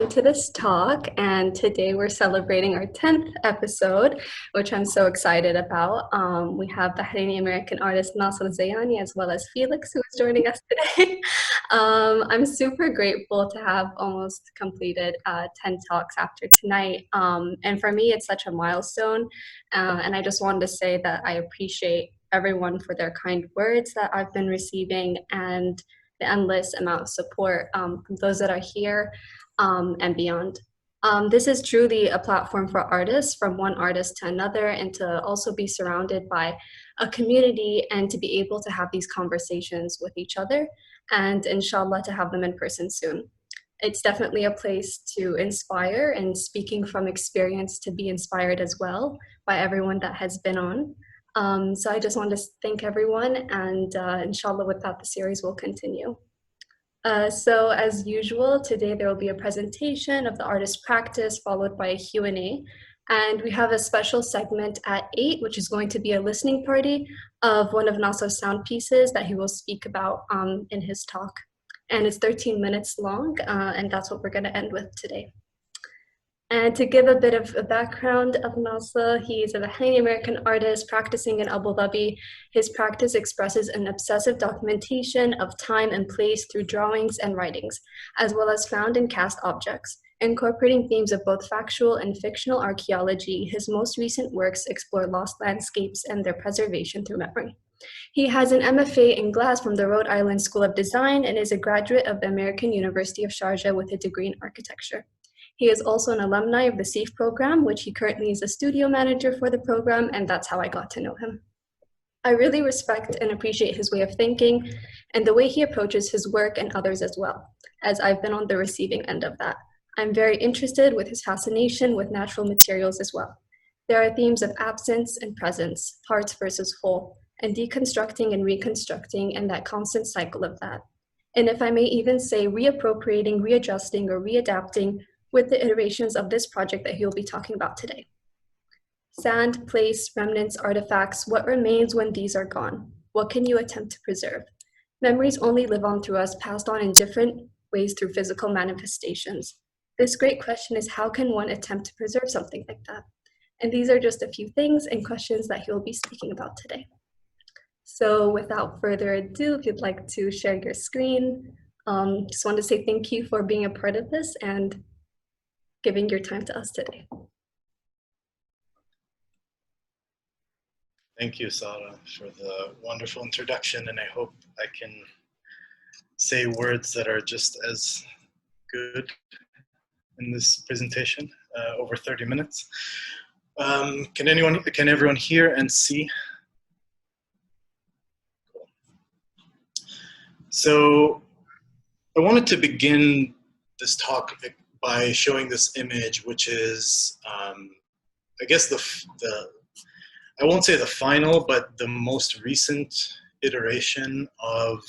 To this talk, and today we're celebrating our 10th episode, which I'm so excited about. We have Bahraini-American artist Nasser Al Zayani as well as Felix, who is joining us today. I'm super grateful to have almost completed 10 talks after tonight. And for me, it's such a milestone. And I just wanted to say that I appreciate everyone for their kind words that I've been receiving and the endless amount of support from those that are here and beyond. This is truly a platform for artists, from one artist to another, and to also be surrounded by a community and to be able to have these conversations with each other, and inshallah to have them in person soon. It's definitely a place to inspire, and speaking from experience, to be inspired as well by everyone that has been on. So I just want to thank everyone, and inshallah with that the series will continue. So as usual, today there will be a presentation of the artist's practice followed by a Q&A. And we have a special segment at 8, which is going to be a listening party of one of Nasser's sound pieces that he will speak about in his talk. And it's 13 minutes long, and that's what we're going to end with today. And to give a bit of a background of Nasser, he is a Bahraini-American artist practicing in Abu Dhabi. His practice expresses an obsessive documentation of time and place through drawings and writings, as well as found and cast objects. Incorporating themes of both factual and fictional archaeology, his most recent works explore lost landscapes and their preservation through memory. He has an MFA in glass from the Rhode Island School of Design and is a graduate of the American University of Sharjah with a degree in architecture. He is also an alumni of the SAFE program, which he currently is a studio manager for the program, and that's how I got to know him. I really respect and appreciate his way of thinking and the way he approaches his work and others as well, as I've been on the receiving end of that. I'm very interested with his fascination with natural materials as well. There are themes of absence and presence, parts versus whole, and deconstructing and reconstructing, and that constant cycle of that. And if I may even say reappropriating, readjusting, or readapting with the iterations of this project that he'll be talking about today. Sand, place, remnants, artifacts, what remains when these are gone? What can you attempt to preserve? Memories only live on through us, passed on in different ways through physical manifestations. This great question is, how can one attempt to preserve something like that? And these are just a few things and questions that he'll be speaking about today. So without further ado, if you'd like to share your screen, just want to say thank you for being a part of this and giving your time to us today. Thank you, Sarah, for the wonderful introduction, and I hope I can say words that are just as good in this presentation, over 30 minutes. Can everyone hear and see? Cool. So I wanted to begin this talk by showing this image, which is, I guess I won't say the final, but the most recent iteration of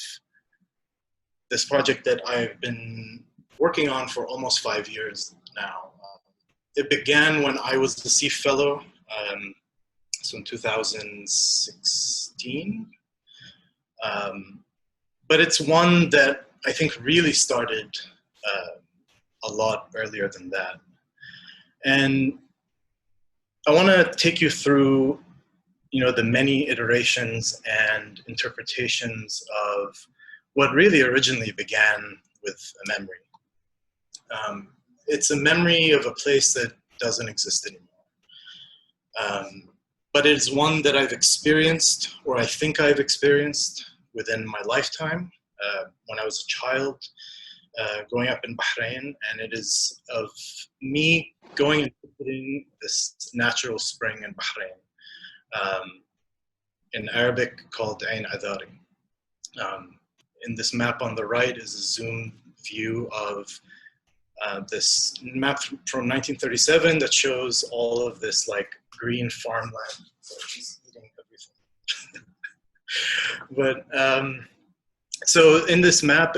this project that I've been working on for almost 5 years now. It began when I was the SEAF Fellow, so in 2016. But it's one that I think really started a lot earlier than that. And I want to take you through, the many iterations and interpretations of what really originally began with a memory. It's a memory of a place that doesn't exist anymore. But it's one that I've experienced, or I think I've experienced within my lifetime when I was a child, growing up in Bahrain, and it is of me going and visiting this natural spring in Bahrain, in Arabic called Ain Adari. In this map on the right is a zoomed view of this map from 1937 that shows all of this like green farmland. So she's eating everything. But so in this map,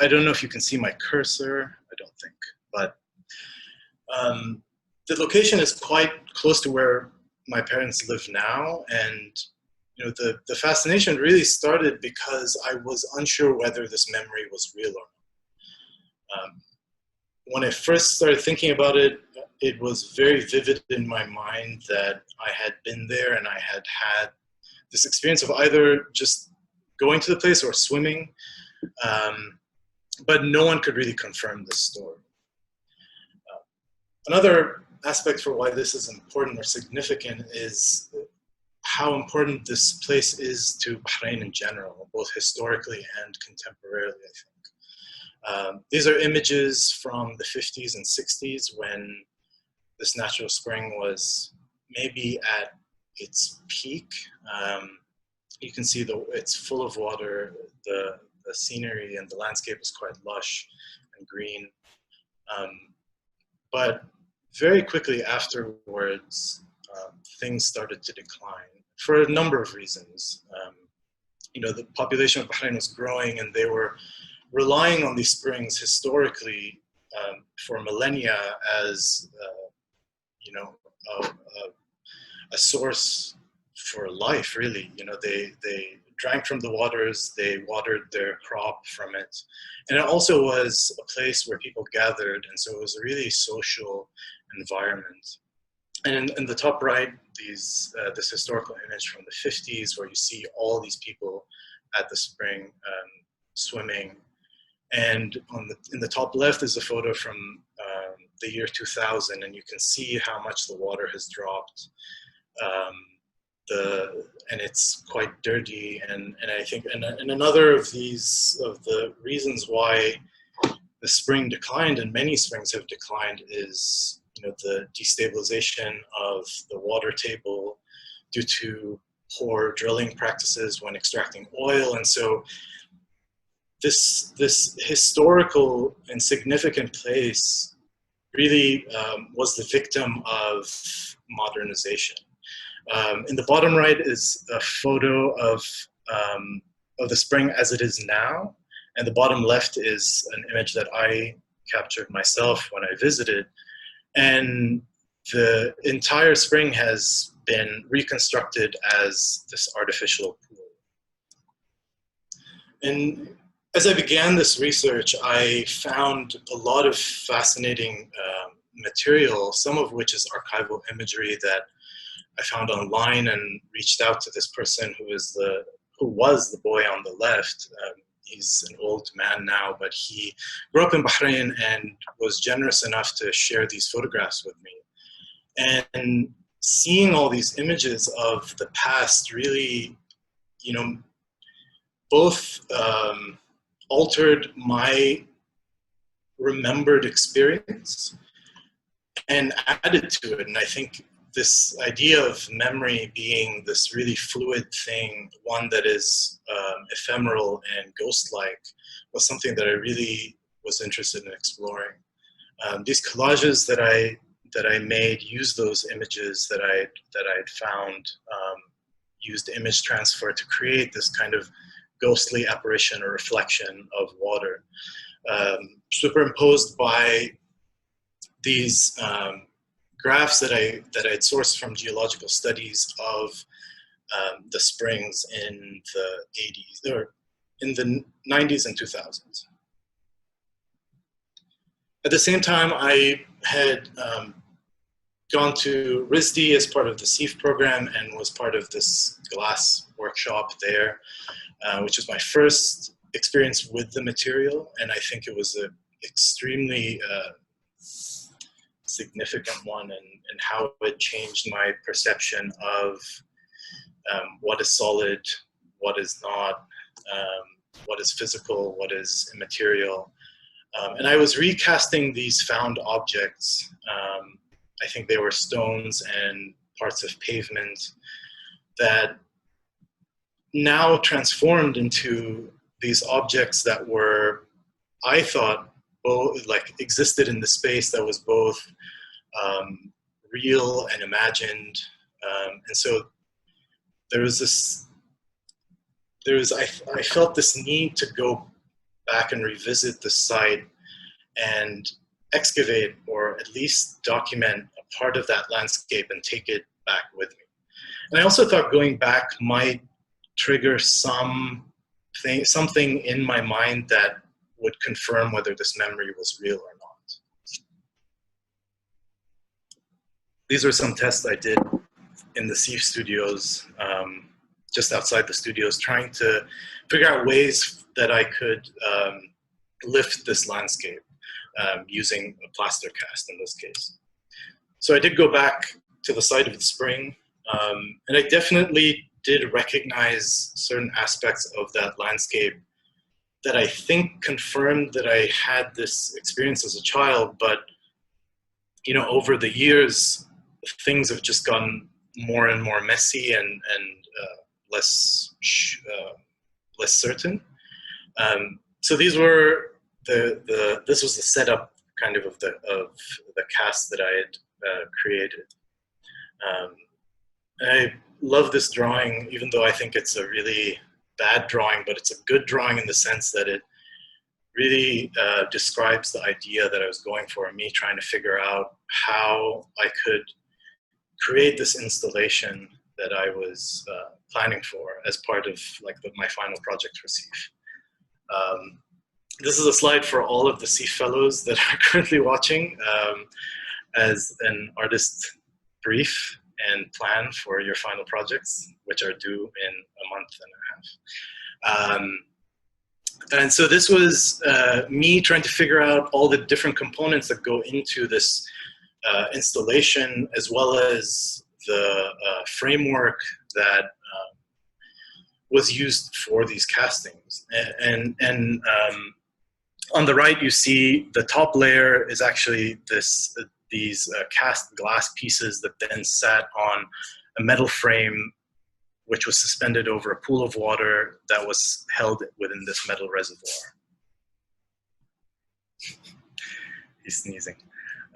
I don't know if you can see my cursor, I don't think, but the location is quite close to where my parents live now. And the fascination really started because I was unsure whether this memory was real or not. when I first started thinking about it, it was very vivid in my mind that I had been there and I had had this experience of either just going to the place or swimming, but no one could really confirm this story. Another aspect for why this is important or significant is how important this place is to Bahrain in general, both historically and contemporarily, I think. These are images from the 50s and 60s when this natural spring was maybe at its peak. You can see it's full of water, the scenery and the landscape is quite lush and green. But very quickly afterwards, things started to decline for a number of reasons. The population of Bahrain was growing and they were relying on these springs historically for millennia as a source for life, really. They drank from the waters, they watered their crop from it. And it also was a place where people gathered, and so it was a really social environment. And in the top right, this historical image from the 50s where you see all these people at the spring swimming. And in the top left is a photo from the year 2000, and you can see how much the water has dropped. And it's quite dirty, and I think and another of the reasons why the spring declined, and many springs have declined, is the destabilization of the water table due to poor drilling practices when extracting oil. And so this historical and significant place really was the victim of modernization. In the bottom right is a photo of the spring as it is now, and the bottom left is an image that I captured myself when I visited. And the entire spring has been reconstructed as this artificial pool. And as I began this research, I found a lot of fascinating material, some of which is archival imagery that I found online, and reached out to this person who was the boy on the left. He's an old man now, but he grew up in Bahrain and was generous enough to share these photographs with me. And seeing all these images of the past really, both altered my remembered experience and added to it. And I think this idea of memory being this really fluid thing, one that is ephemeral and ghost-like, was something that I really was interested in exploring. These collages that I made used those images that I'd found, used image transfer to create this kind of ghostly apparition or reflection of water, superimposed by these graphs that I'd sourced from geological studies of the springs in the 80s, or in the 90s and 2000s. At the same time, I had gone to RISD as part of the SEAF program and was part of this glass workshop there, which was my first experience with the material. And I think it was an extremely significant one, and how it changed my perception of what is solid, what is not, what is physical, what is immaterial. And I was recasting these found objects. I think they were stones and parts of pavement that now transformed into these objects that were, I thought, both existed in the space that was both real and imagined. And so I felt this need to go back and revisit the site and excavate, or at least document, a part of that landscape and take it back with me. And I also thought going back might trigger something in my mind that would confirm whether this memory was real or not. these were some tests I did in the SEEF studios, just outside the studios, trying to figure out ways that I could lift this landscape using a plaster cast in this case. So I did go back to the site of the spring, and I definitely did recognize certain aspects of that landscape that I think confirmed that I had this experience as a child, but you know, over the years, things have just gotten more and more messy and less certain. So these were this was the setup kind of the cast that I had created. And I love this drawing, even though I think it's a really bad drawing, but it's a good drawing in the sense that it really describes the idea that I was going for, me trying to figure out how I could create this installation that I was planning for as part of like my final project for SEEF. This is a slide for all of the SEEF fellows that are currently watching as an artist brief and plan for your final projects, which are due in a month and a half. And so this was me trying to figure out all the different components that go into this installation, as well as the framework that was used for these castings. And on the right, you see the top layer is actually these cast glass pieces that then sat on a metal frame which was suspended over a pool of water that was held within this metal reservoir. He's sneezing.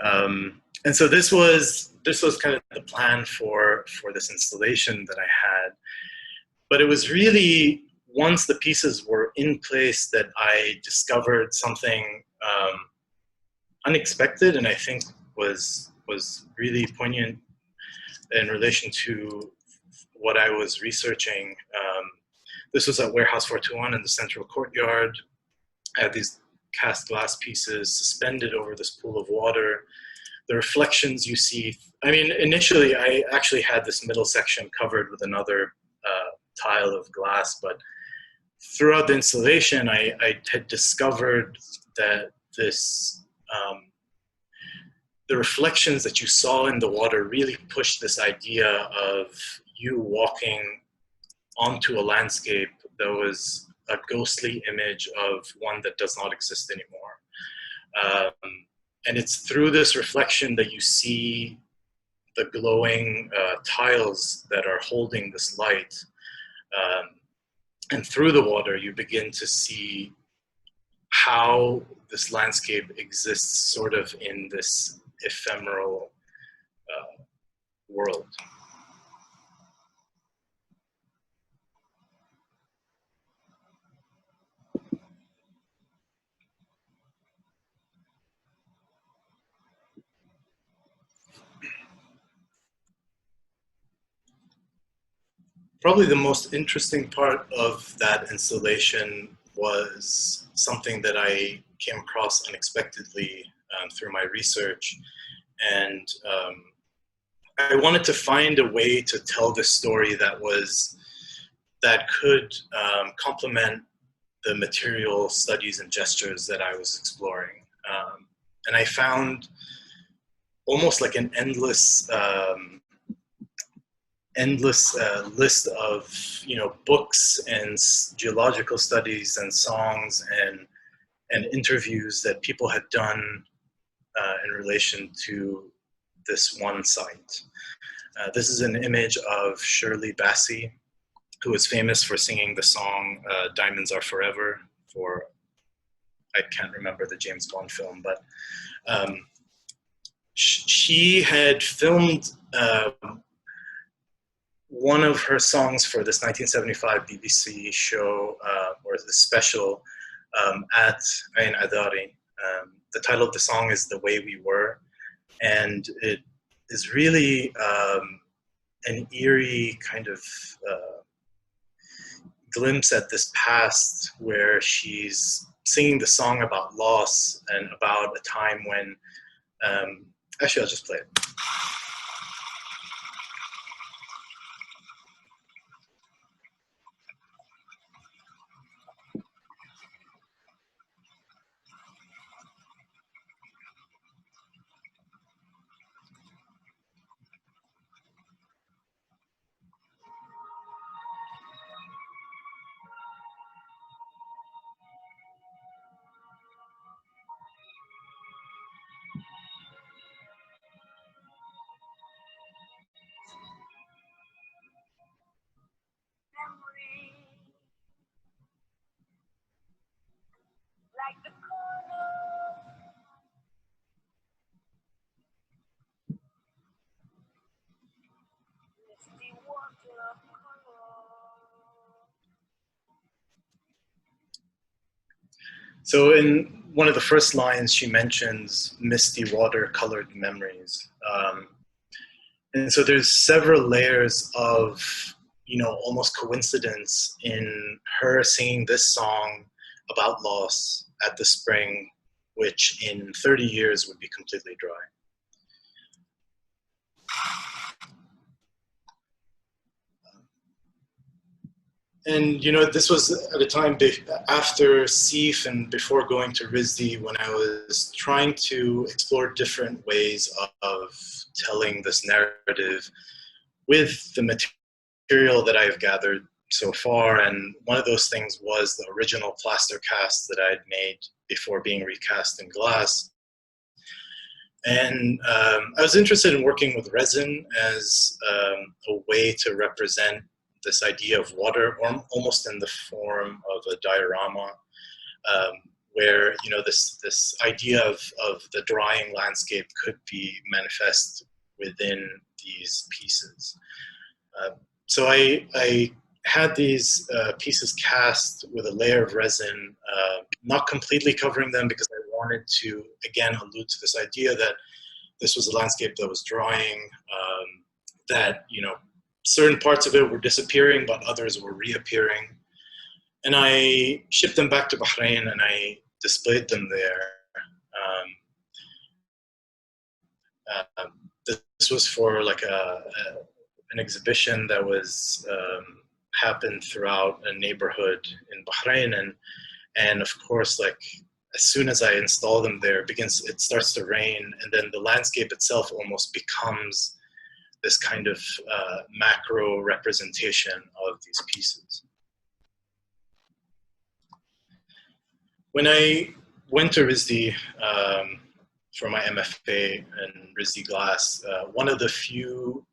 And so this was kind of the plan for this installation that I had. But it was really once the pieces were in place that I discovered something unexpected, and I think was really poignant in relation to what I was researching. This was at Warehouse 421 in the central courtyard. I had these cast glass pieces suspended over this pool of water. The reflections you see, I mean, initially I actually had this middle section covered with another tile of glass, but throughout the installation, I had discovered that the reflections that you saw in the water really pushed this idea of you walking onto a landscape that was a ghostly image of one that does not exist anymore. And it's through this reflection that you see the glowing tiles that are holding this light. And through the water, you begin to see how this landscape exists sort of in this ephemeral world. Probably the most interesting part of that installation was something that I came across unexpectedly through my research. And I wanted to find a way to tell this story that could complement the material studies and gestures that I was exploring. And I found almost like an endless list of, you know, books and geological studies and songs and interviews that people had done in relation to this one site. This is an image of Shirley Bassey, who is famous for singing the song Diamonds Are Forever for, I can't remember the James Bond film, but she had filmed one of her songs for this 1975 BBC show, or the special, at Ain Adari. The title of the song is The Way We Were, and it is really an eerie kind of glimpse at this past where she's singing the song about loss and about a time when, actually I'll just play it. So in one of the first lines, she mentions misty water-colored memories. And so there's several layers of, almost coincidence in her singing this song about loss at the spring, which in 30 years would be completely dry. And this was at a time after SIF and before going to RISD, when I was trying to explore different ways of telling this narrative with the material that I've gathered so far. And one of those things was the original plaster cast that I'd made before being recast in glass. And I was interested in working with resin as a way to represent this idea of water, or almost in the form of a diorama, where this idea of the drying landscape could be manifest within these pieces. So I had these pieces cast with a layer of resin, not completely covering them, because I wanted to again allude to this idea that this was a landscape that was drying, that certain parts of it were disappearing, but others were reappearing. And I shipped them back to Bahrain and I displayed them there. This was for like an exhibition that was happened throughout a neighborhood in Bahrain. And of course, like as soon as I install them there, it starts to rain, and then the landscape itself almost becomes this kind of macro representation of these pieces. When I went to RISD for my MFA in RISD Glass, one of the few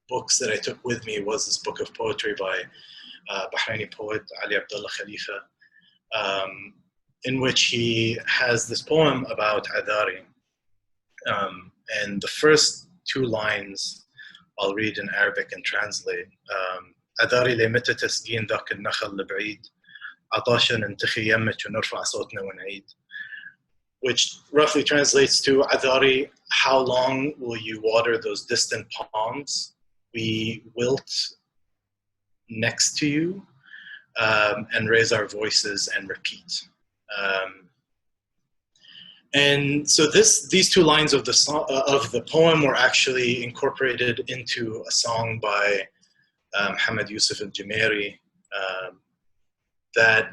books that I took with me was this book of poetry by Bahraini poet Ali Abdullah Khalifa, in which he has this poem about Adari. And the first two lines I'll read in Arabic and translate. أداري لمتى تسقين ذاك النخل البعيد عطاشا ننتخي يمك ونرفع صوتنا ونعيد. Which roughly translates to, Adari, how long will you water those distant palms? We wilt next to you and raise our voices and repeat. And so these two lines of the poem were actually incorporated into a song by Hamad Yusuf al-Jumeiri that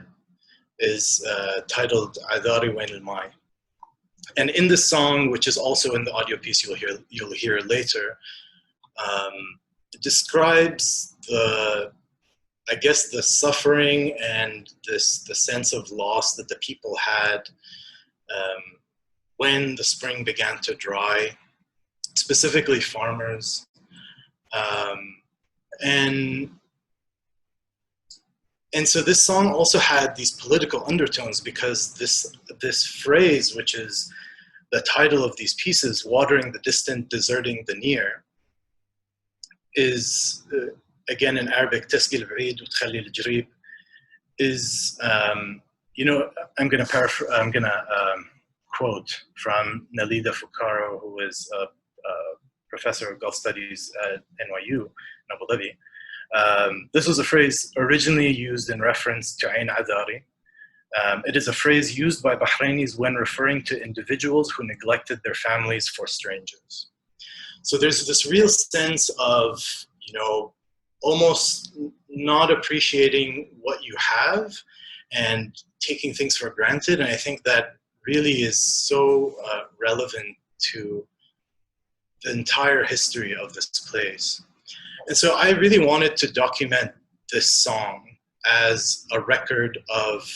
is titled Adari Wain al-Mai. And in this song, which is also in the audio piece you'll hear later, it describes the suffering and the sense of loss that the people had when the spring began to dry, specifically farmers. And so this song also had these political undertones, because this phrase, which is the title of these pieces, watering the distant, deserting the near, is again in Arabic, تسقي البعيد وتخلي الجريب, is I'm gonna quote from Nalida Fukaro, who is a professor of Gulf Studies at NYU in Abu Dhabi. This was a phrase originally used in reference to Ain Adari. It is a phrase used by Bahrainis when referring to individuals who neglected their families for strangers. So there's this real sense of, almost not appreciating what you have and taking things for granted. And I think that really is so relevant to the entire history of this place. And so I really wanted to document this song as a record of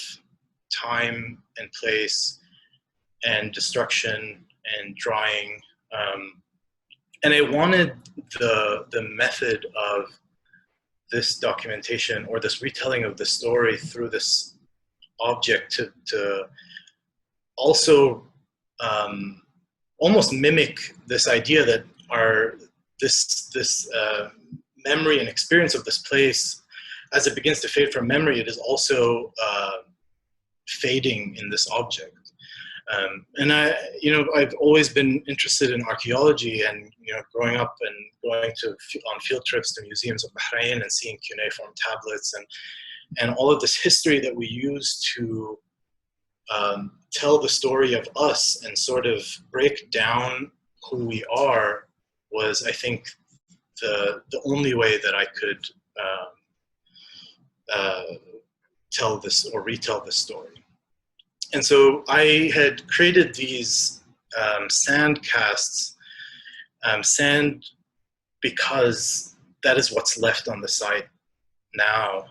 time and place and destruction and drying. And I wanted the method of this documentation, or this retelling of the story through this object, to also almost mimic this idea that this memory and experience of this place, as it begins to fade from memory, it is also fading in this object. And I've always been interested in archaeology, and growing up and going on field trips to museums of Bahrain and seeing cuneiform tablets and all of this history that we use to tell the story of us and sort of break down who we are was, I think, the only way that I could tell this or retell this story. And so I had created these sand casts, sand because that is what's left on the site now.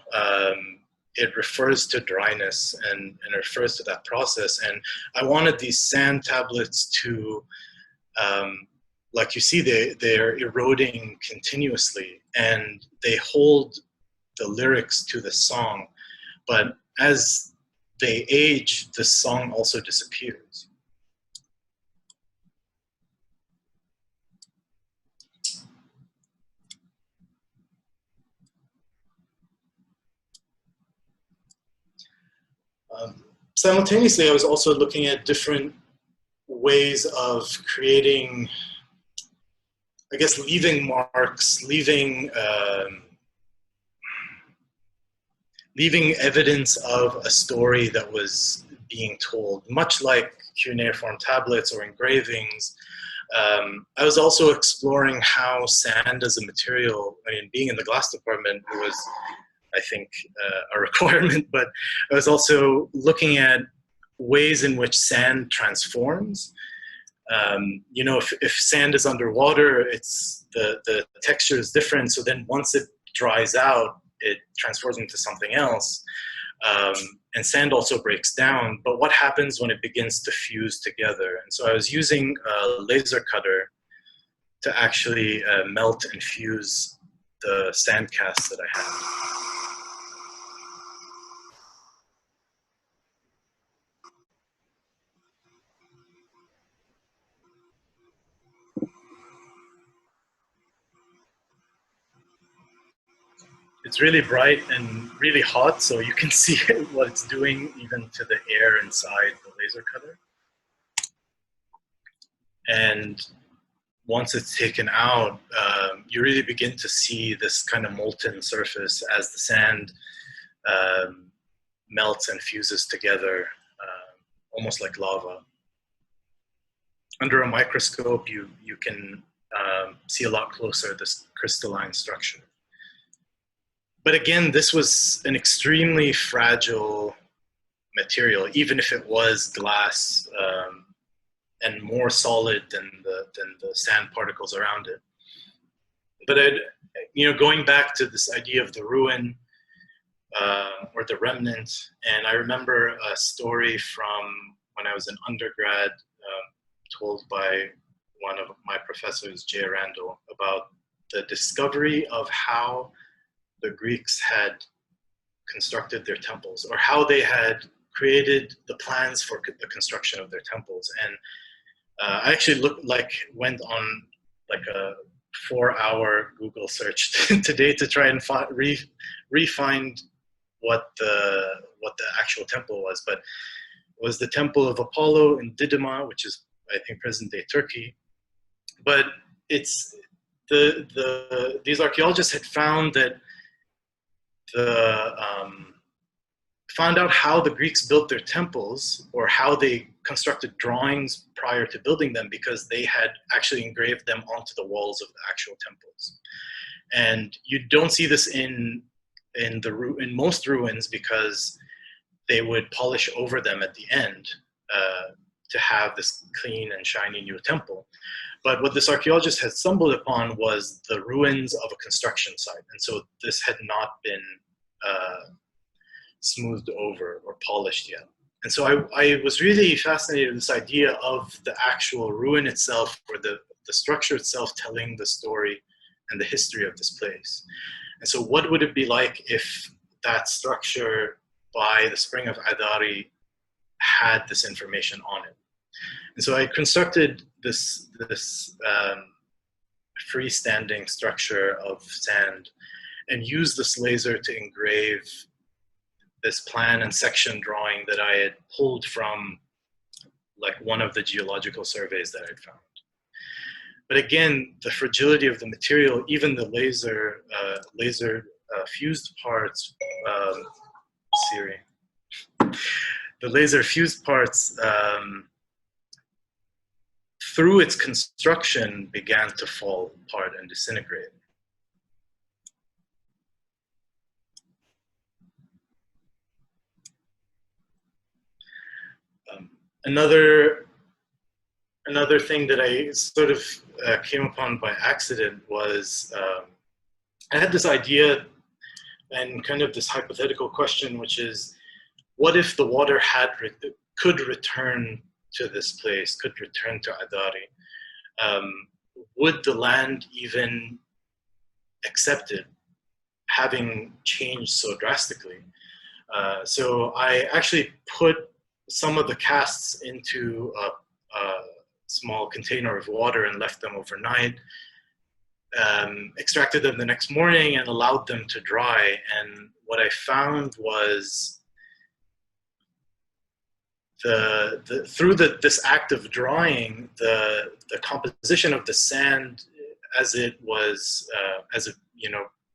It refers to dryness and refers to that process. And I wanted these sand tablets to, like you see, they're eroding continuously, and they hold the lyrics to the song. But as they age, the song also disappears. Simultaneously, I was also looking at different ways of creating, I guess, leaving marks, leaving evidence of a story that was being told, much like cuneiform tablets or engravings. I was also exploring how sand as a material, I mean, being in the glass department was, I think, a requirement, but I was also looking at ways in which sand transforms. If sand is underwater, the texture is different. So then once it dries out, it transforms into something else. And sand also breaks down, but what happens when it begins to fuse together? And so I was using a laser cutter to actually melt and fuse the sand casts that I had. It's really bright and really hot, so you can see what it's doing even to the air inside the laser cutter. And once it's taken out, you really begin to see this kind of molten surface as the sand melts and fuses together, almost like lava. Under a microscope, you can see a lot closer this crystalline structure. But again, this was an extremely fragile material, even if it was glass and more solid than the sand particles around it. But going back to this idea of the ruin or the remnant, and I remember a story from when I was an undergrad told by one of my professors, J. Randall, about the discovery of how the Greeks had constructed their temples, or how they had created the plans for the construction of their temples. And I actually went on like a 4-hour Google search today to try and re-find what the actual temple was. But it was the Temple of Apollo in Didyma, which is, I think, present-day Turkey. But it's these archaeologists had found that found out how the Greeks built their temples, or how they constructed drawings prior to building them, because they had actually engraved them onto the walls of the actual temples. And you don't see this in most ruins, because they would polish over them at the end to have this clean and shiny new temple. But what this archaeologist had stumbled upon was the ruins of a construction site. And so this had not been smoothed over or polished yet. And so I was really fascinated with this idea of the actual ruin itself, or the structure itself, telling the story and the history of this place. And so what would it be like if that structure by the spring of Adari had this information on it? And so I constructed this freestanding structure of sand and used this laser to engrave this plan and section drawing that I had pulled from like one of the geological surveys that I'd found. But again, the fragility of the material, even the laser fused parts, Siri, the laser fused parts, through its construction, began to fall apart and disintegrate. Another thing that I sort of came upon by accident was I had this idea and kind of this hypothetical question, which is, what if the water could return to this place, could return to Adari? Would the land even accept it, having changed so drastically? So I actually put some of the casts into a small container of water and left them overnight, extracted them the next morning and allowed them to dry. And what I found was through this act of drying, the composition of the sand as it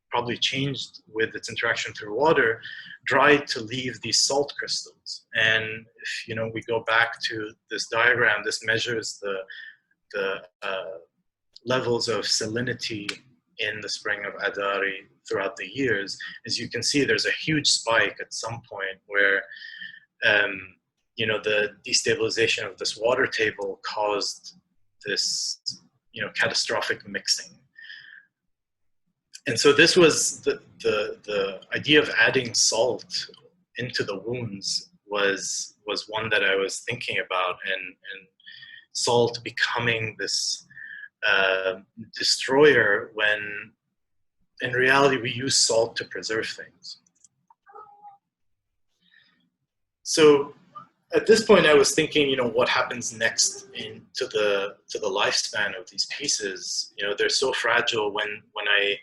probably changed with its interaction through water, dried to leave these salt crystals. And if we go back to this diagram, this measures the levels of salinity in the spring of Adari throughout the years. As you can see, there's a huge spike at some point where the destabilization of this water table caused this catastrophic mixing. And so this was the idea of adding salt into the wounds was one that I was thinking about, and salt becoming this destroyer when in reality we use salt to preserve things. So at this point I was thinking, what happens next to the lifespan of these pieces? They're so fragile when I,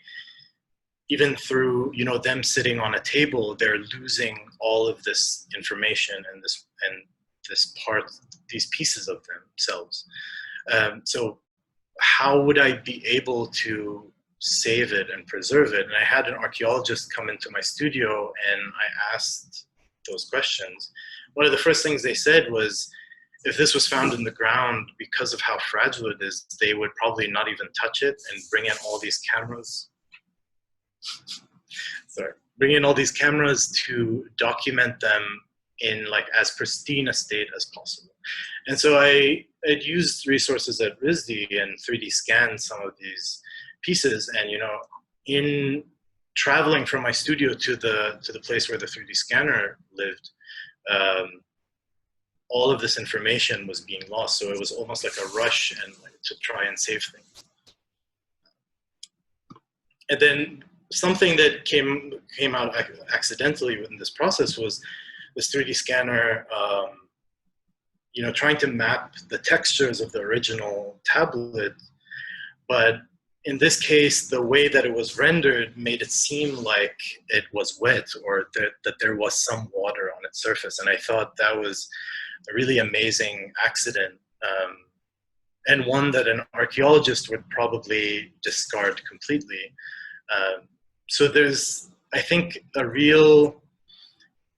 even through them sitting on a table, they're losing all of this information and these pieces of themselves. So how would I be able to save it and preserve it? And I had an archaeologist come into my studio and I asked those questions. One of the first things they said was, if this was found in the ground, because of how fragile it is, they would probably not even touch it and bring in all these cameras. Bring in all these cameras to document them in as pristine a state as possible. And so I had used resources at RISD and 3D scanned some of these pieces. And in traveling from my studio to the place where the 3D scanner lived, all of this information was being lost. So it was almost like a rush and to try and save things. And then something that came out accidentally within this process was this 3D scanner, trying to map the textures of the original tablet. But in this case, the way that it was rendered made it seem like it was wet, or that there was some water on its surface. And I thought that was a really amazing accident, and one that an archaeologist would probably discard completely. So there's, I think, a real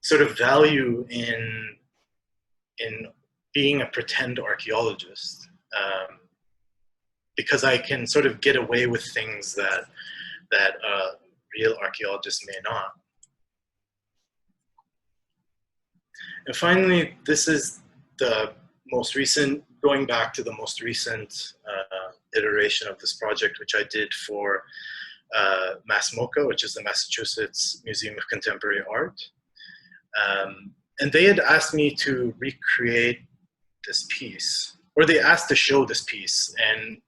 sort of value in being a pretend archaeologist, because I can sort of get away with things that real archaeologists may not. And finally, this is the most recent, going back to the most recent iteration of this project, which I did for MassMoCA, which is the Massachusetts Museum of Contemporary Art. And they had asked me to recreate this piece, or they asked to show this piece. And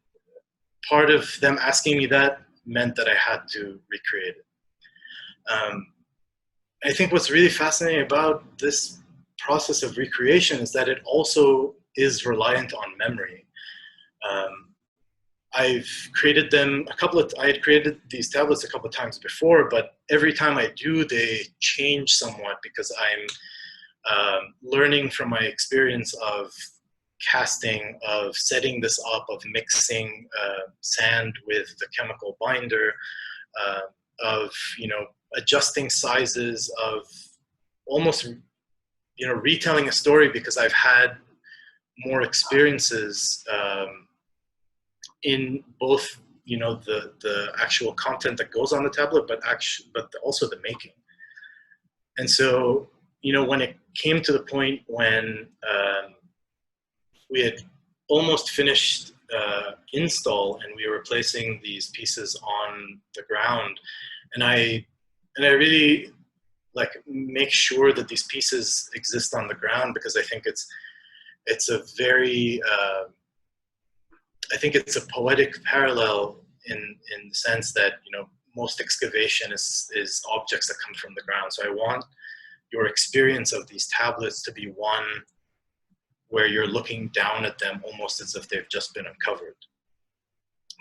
part of them asking me that meant that I had to recreate it. I think what's really fascinating about this process of recreation is that it also is reliant on memory. I've created them I had created these tablets a couple of times before, but every time I do, they change somewhat because I'm learning from my experience of casting, of setting this up, of mixing sand with the chemical binder, of, adjusting sizes, of almost, retelling a story because I've had more experiences in both, the actual content that goes on the tablet, but also the making. And so, when it came to the point when we had almost finished install and we were placing these pieces on the ground, and I really make sure that these pieces exist on the ground, because I think it's a very I think it's a poetic parallel in the sense that most excavation is objects that come from the ground. So I want your experience of these tablets to be one where you're looking down at them almost as if they've just been uncovered.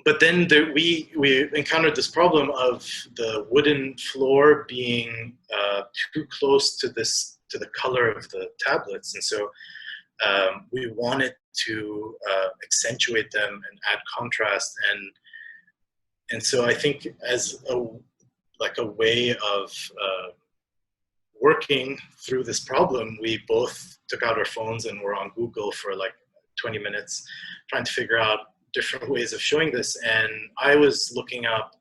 But then we encountered this problem of the wooden floor being too close to the color of the tablets, and so we wanted to accentuate them and add contrast, and so I think as a way of working through this problem, we both took out our phones and were on Google for 20 minutes trying to figure out different ways of showing this. And I was looking up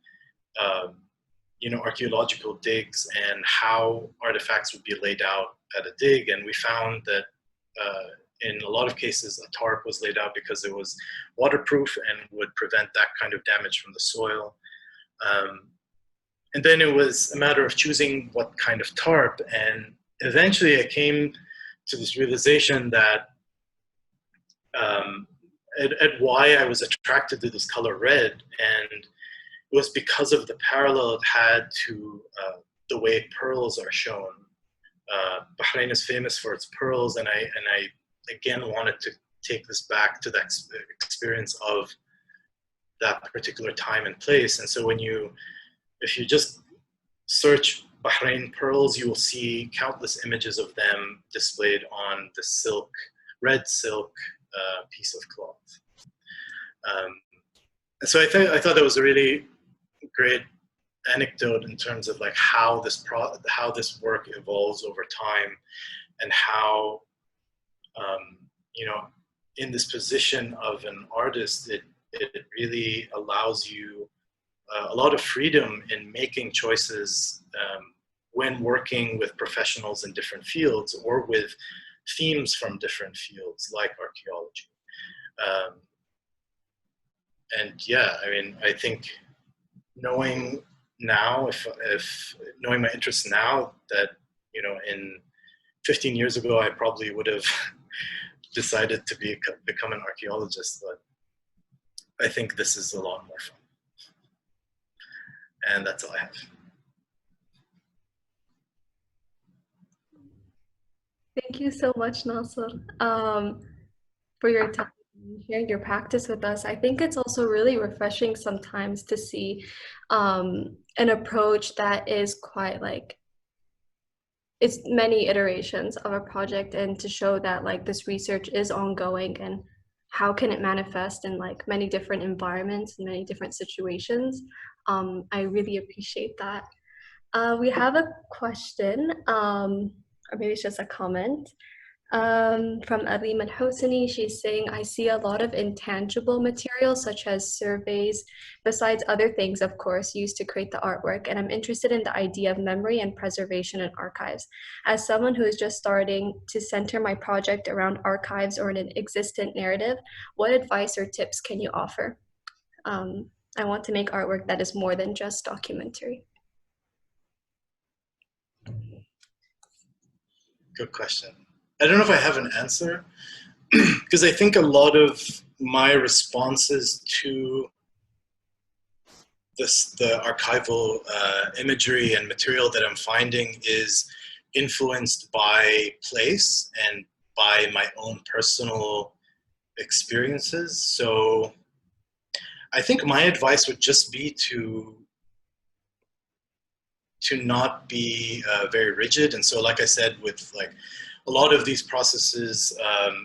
archaeological digs and how artifacts would be laid out at a dig, and we found that in a lot of cases a tarp was laid out because it was waterproof and would prevent that kind of damage from the soil. And then it was a matter of choosing what kind of tarp, and eventually I came to this realization that at why I was attracted to this color red, and it was because of the parallel it had to the way pearls are shown. Bahrain is famous for its pearls, and I again wanted to take this back to the experience of that particular time and place. And so if you just search Bahrain pearls, you will see countless images of them displayed on the red silk piece of cloth. And so I thought that was a really great anecdote in terms of how this work evolves over time, and how in this position of an artist, it really allows you a lot of freedom in making choices when working with professionals in different fields or with themes from different fields like archaeology. And yeah, I think knowing now, if knowing my interests now, that in 15 years ago I probably would have decided to become an archaeologist, but I think this is a lot more fun. And that's all I have. Thank you so much, Nasser, for your time and sharing your practice with us. I think it's also really refreshing sometimes to see an approach that is quite it's many iterations of a project, and to show that this research is ongoing and how can it manifest in many different environments and many different situations. I really appreciate that. We have a question, or maybe it's just a comment, from Alim Al-Hosani. She's saying, I see a lot of intangible materials such as surveys, besides other things, of course, used to create the artwork. And I'm interested in the idea of memory and preservation in archives. As someone who is just starting to center my project around archives or an existent narrative, what advice or tips can you offer? I want to make artwork that is more than just documentary. Good question. I don't know if I have an answer, because I think a lot of my responses to the archival imagery and material that I'm finding is influenced by place and by my own personal experiences. So I think my advice would just be to not be very rigid. And so, like I said, with like a lot of these processes,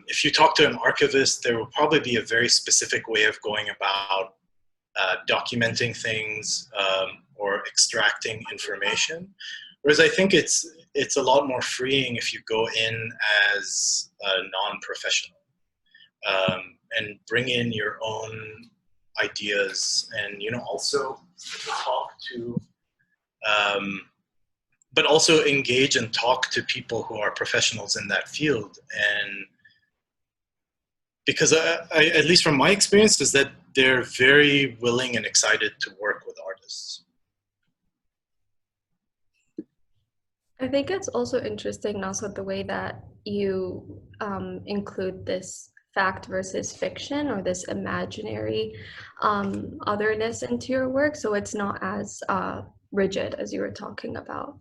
if you talk to an archivist, there will probably be a very specific way of going about documenting things or extracting information. Whereas I think it's a lot more freeing if you go in as a non-professional and bring in your own ideas, and also talk to but also engage and talk to people who are professionals in that field. And because I, at least from my experience, is that they're very willing and excited to work with artists. I think it's also interesting, also the way that you include this fact versus fiction, or this imaginary otherness into your work, so it's not as rigid as you were talking about.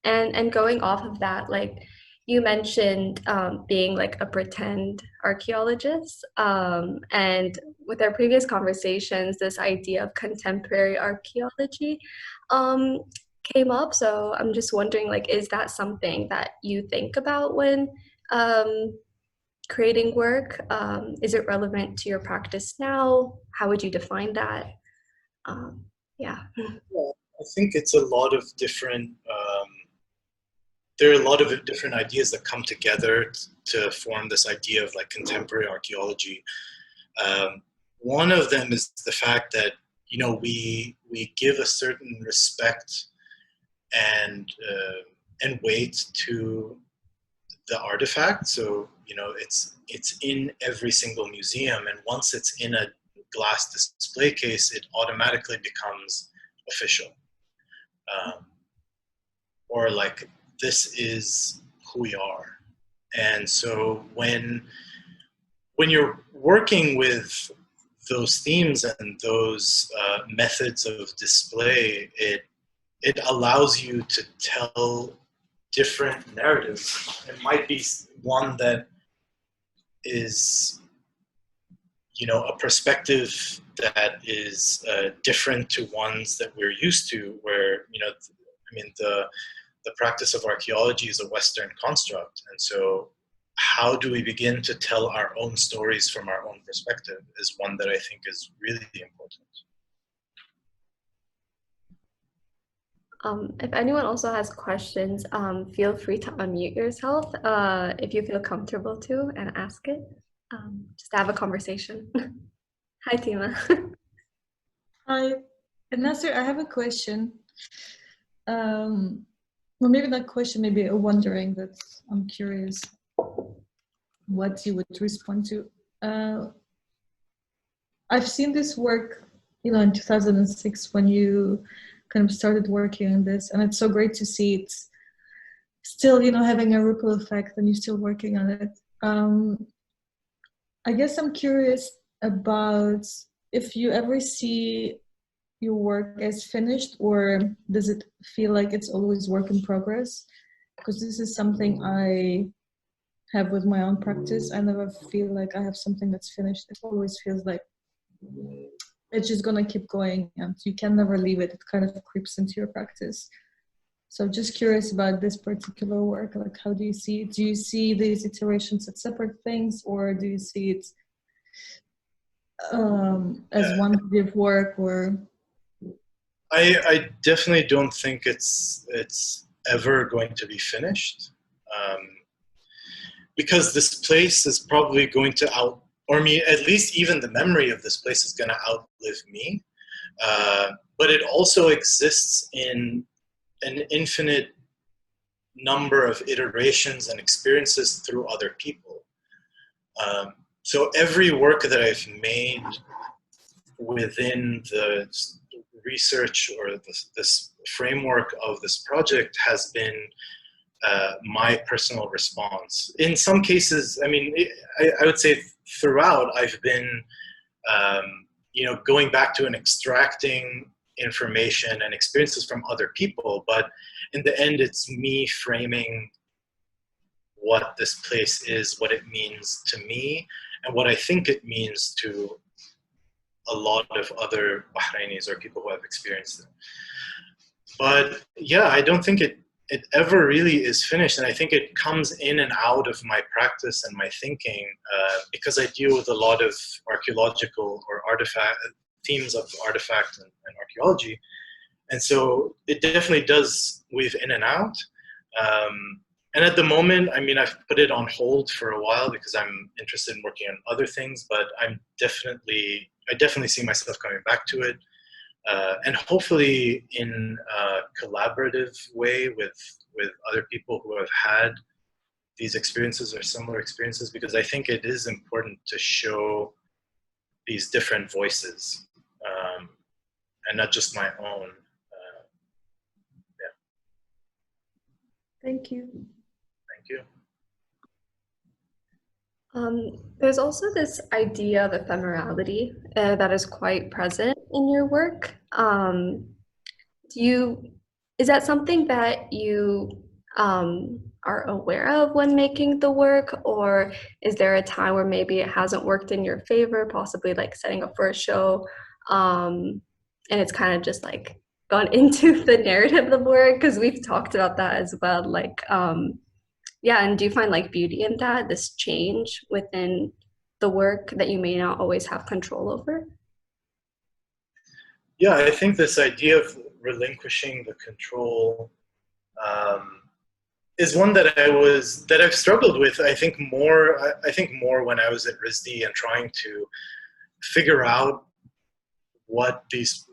And going off of that, like you mentioned being like a pretend archaeologist, and with our previous conversations, this idea of contemporary archaeology came up. So I'm just wondering, like, is that something that you think about when creating work? Is it relevant to your practice now? How would you define that? Yeah. Well, I think it's a lot of different. There are a lot of different ideas that come together to form this idea of like contemporary archaeology. One of them is the fact that we give a certain respect and weight to the artifact. So it's in every single museum, and once it's in a glass display case, it automatically becomes official, or like, this is who we are. And so when you're working with those themes and those methods of display, it allows you to tell different narratives. It might be one that is, a perspective that is different to ones that we're used to, where, the practice of archaeology is a Western construct. And so how do we begin to tell our own stories from our own perspective is one that I think is really important. If anyone also has questions, feel free to unmute yourself if you feel comfortable to, and ask it, just to have a conversation. Hi, Tima. Hi, Nasser, I have a question. Well, maybe not question, maybe a wondering that I'm curious what you would respond to. I've seen this work, in 2006 when you kind of started working on this, and it's so great to see it still, having a ripple effect, and you're still working on it. I guess I'm curious about if you ever see your work as finished, or does it feel like it's always work in progress? Because this is something I have with my own practice. I never feel like I have something that's finished. It always feels like it's just gonna keep going, and you can never leave it. It kind of creeps into your practice. So just curious about this particular work. Like, how do you see it? Do you see these iterations as separate things, or do you see it as one body of work? Or I definitely don't think it's ever going to be finished, because this place is probably going to at least even the memory of this place is going to outlive me. But it also exists in an infinite number of iterations and experiences through other people. So every work that I've made within the research or this framework of this project has been my personal response. In some cases, I would say throughout, I've been going back to and extracting information and experiences from other people, but in the end, it's me framing what this place is, what it means to me, and what I think it means to a lot of other Bahrainis or people who have experienced it. But yeah, I don't think it ever really is finished, and I think it comes in and out of my practice and my thinking because I deal with a lot of archaeological or artifact themes of artifact and archaeology, and so it definitely does weave in and out. And at the moment, I mean, I've put it on hold for a while because I'm interested in working on other things, but I definitely see myself coming back to it. And hopefully in a collaborative way with other people who have had these experiences or similar experiences, because I think it is important to show these different voices and not just my own. Yeah. Thank you. Thank you. There's also this idea of ephemerality that is quite present in your work. Is that something that you are aware of when making the work, or is there a time where maybe it hasn't worked in your favor, possibly like setting up for a show, and it's kind of just like gone into the narrative of the work? Because we've talked about that as well. Like, yeah, and do you find like beauty in that, this change within the work that you may not always have control over? Yeah, I think this idea of relinquishing the control is one that I've struggled with. I think more when I was at RISD and trying to figure out what these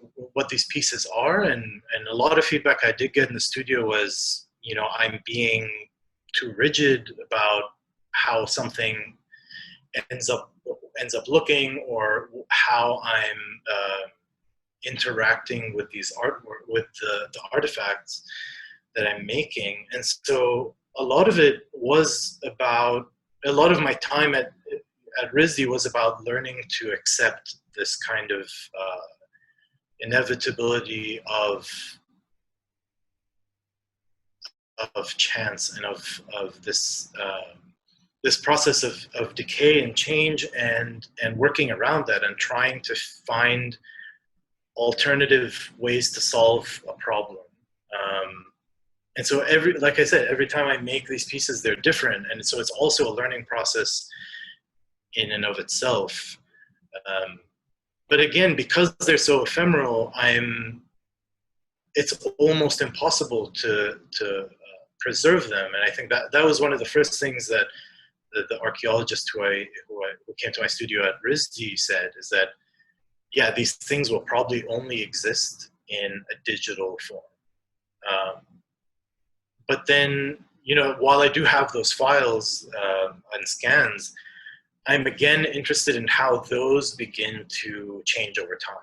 pieces are, and a lot of feedback I did get in the studio was, you know, I'm being too rigid about how something ends up looking, or how I'm interacting with these with the artifacts that I'm making. And so a lot of my time at RISD was about learning to accept this kind of inevitability of chance and of this this process of decay and change, and working around that and trying to find alternative ways to solve a problem. And so like I said, every time I make these pieces, they're different. And so it's also a learning process in and of itself. But again, because they're so ephemeral, it's almost impossible to preserve them. And I think that was one of the first things that the archaeologist who came to my studio at RISD said, is that, yeah, these things will probably only exist in a digital form. But then, you know, while I do have those files and scans, I'm again interested in how those begin to change over time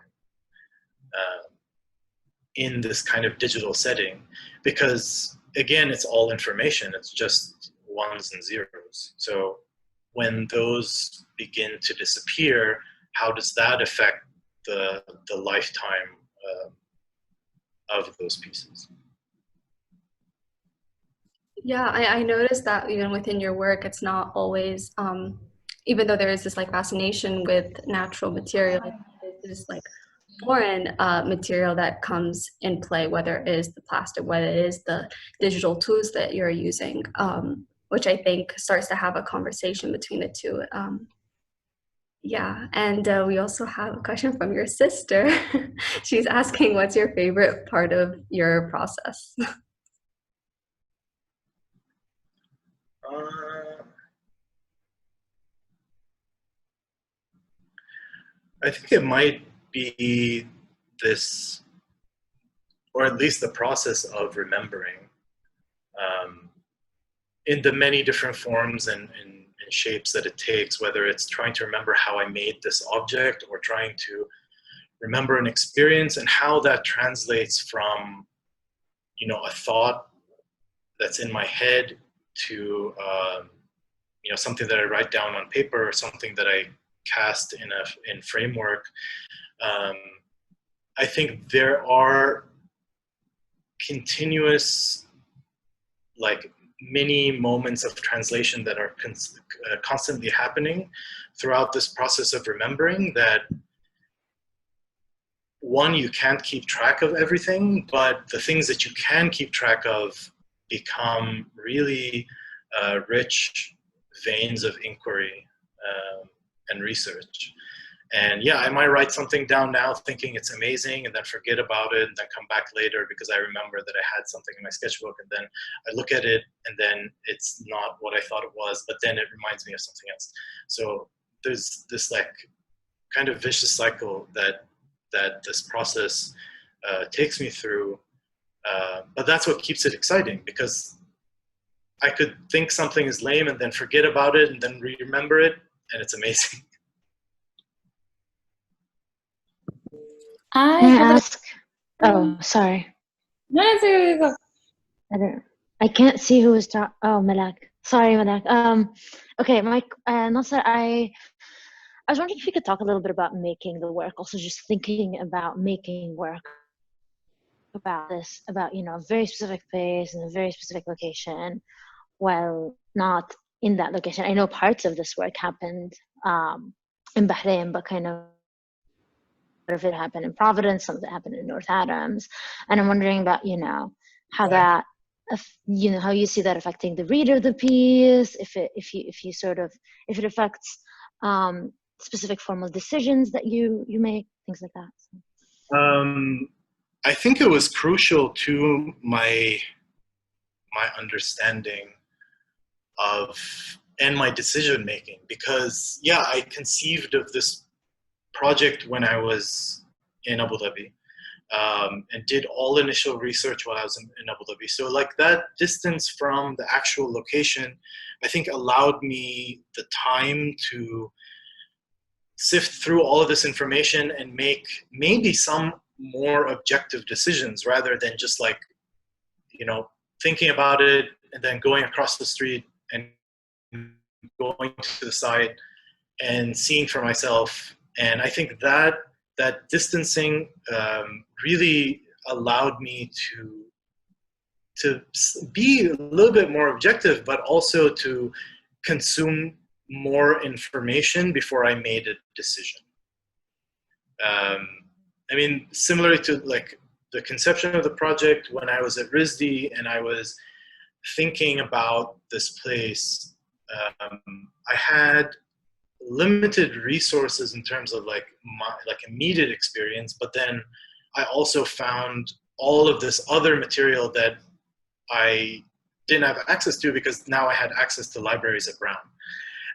in this kind of digital setting, because again, it's all information. It's just ones and zeros. So when those begin to disappear, how does that affect the lifetime of those pieces? Yeah, I noticed that even within your work, it's not always, even though there is this like fascination with natural material, there's this like foreign material that comes in play, whether it is the plastic, whether it is the digital tools that you're using, which I think starts to have a conversation between the two. Yeah, and we also have a question from your sister. She's asking, what's your favorite part of your process? I think it might be this, or at least the process of remembering in the many different forms and shapes that it takes, whether it's trying to remember how I made this object, or trying to remember an experience and how that translates from, you know, a thought that's in my head to, you know, something that I write down on paper, or something that I cast in framework. I think there are continuous, like, many moments of translation that are constantly happening throughout this process of remembering, that one, you can't keep track of everything, but the things that you can keep track of become really rich veins of inquiry and research. And yeah, I might write something down now thinking it's amazing and then forget about it and then come back later because I remember that I had something in my sketchbook, and then I look at it and then it's not what I thought it was, but then it reminds me of something else. So there's this like kind of vicious cycle that this process takes me through. But that's what keeps it exciting, because I could think something is lame and then forget about it and then remember it, and it's amazing. I Can I have ask? Oh, sorry. no, no, I can't see who is talking. Oh, Malak. Sorry, Malak. Okay, Mike. Nasser, I was wondering if you could talk a little bit about making the work. Also, just thinking about making work, about this, about a very specific place and a very specific location. Well, not in that location. I know parts of this work happened in Bahrain, but kind of if it happened in Providence, some of it happened in North Adams, and I'm wondering about how that, how you see that affecting the reader of the piece, if it affects specific formal decisions that you make, things like that. I think it was crucial to my understanding of and my decision making, because yeah, I conceived of this project when I was in Abu Dhabi, and did all initial research while I was in Abu Dhabi. So like that distance from the actual location, I think allowed me the time to sift through all of this information and make maybe some more objective decisions, rather than just like, thinking about it and then going across the street and going to the site and seeing for myself. And I think that distancing really allowed me to be a little bit more objective, but also to consume more information before I made a decision. I mean, similar to like the conception of the project, when I was at RISD and I was thinking about this place, I had limited resources in terms of like my immediate experience, but then I also found all of this other material that I didn't have access to because now I had access to libraries at Brown.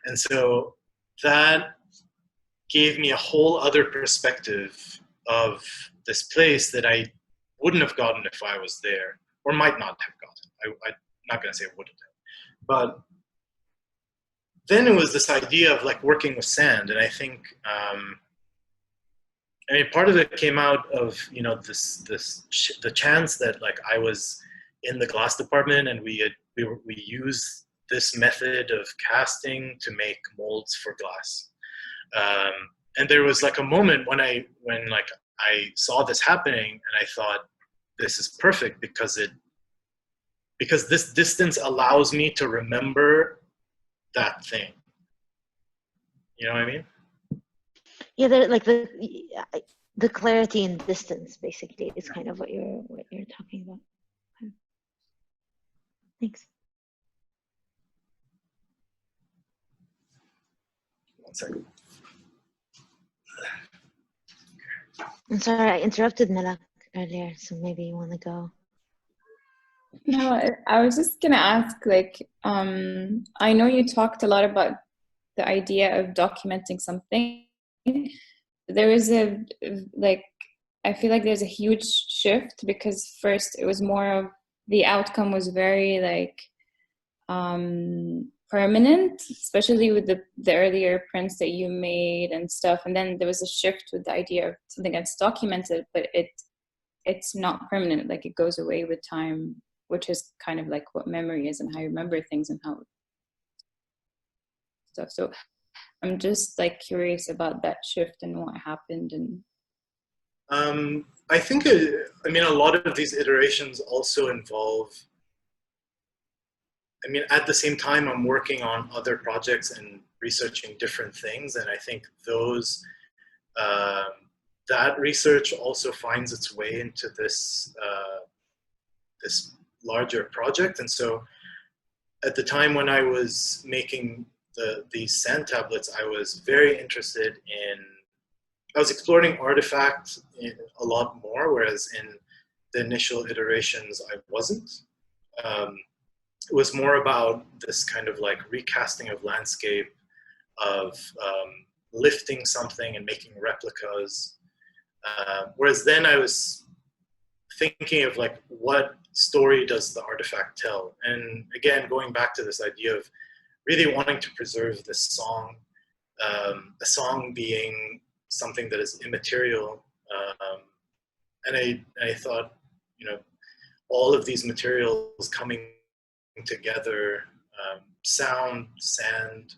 And so that gave me a whole other perspective of this place that I wouldn't have gotten if I was there, or might not have gotten. I'm not going to say wouldn't have. But then it was this idea of like working with sand. And I think, part of it came out of, the chance that like I was in the glass department and we used this method of casting to make molds for glass. And there was like a moment when I saw this happening and I thought, this is perfect because this distance allows me to remember that thing. You know what I mean? Yeah, like the clarity in distance basically is kind of what you're talking about. Thanks. One second. I'm sorry, I interrupted Malak earlier, so maybe you want to go. No, I was just gonna ask, like, I know you talked a lot about the idea of documenting something. There is I feel like there's a huge shift, because first it was more of the outcome was very like permanent, especially with the earlier prints that you made and stuff. And then there was a shift with the idea of something that's documented, but it's not permanent, like it goes away with time, which is kind of like what memory is and how you remember things and how stuff. So I'm just like curious about that shift and what happened. And I think a lot of these iterations also involve, at the same time I'm working on other projects and researching different things, and I think those that research also finds its way into this this larger project. And so at the time when I was making these sand tablets, I was very interested in, I was exploring artifacts a lot more, whereas in the initial iterations I wasn't. It was more about this kind of like recasting of landscape, of lifting something and making replicas. Whereas then I was thinking of like, what story does the artifact tell? And again, going back to this idea of really wanting to preserve this song, a song being something that is immaterial. And I thought, you know, all of these materials coming together, sound, sand,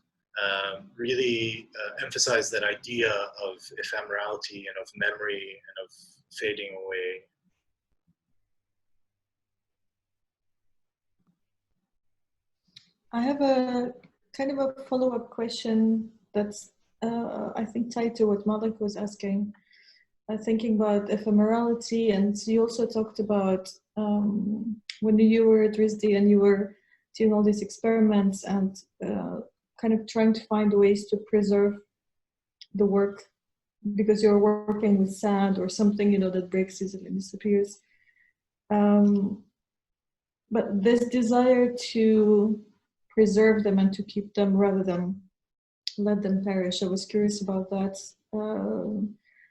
really emphasize that idea of ephemerality and of memory and of fading away. I have a kind of a follow-up question that's, I think, tied to what Malik was asking. Thinking about ephemerality, and you also talked about when you were at RISD and you were doing all these experiments and kind of trying to find ways to preserve the work because you're working with sand or something, you know, that breaks easily and disappears. But this desire to preserve them and to keep them rather than let them perish, I was curious about that.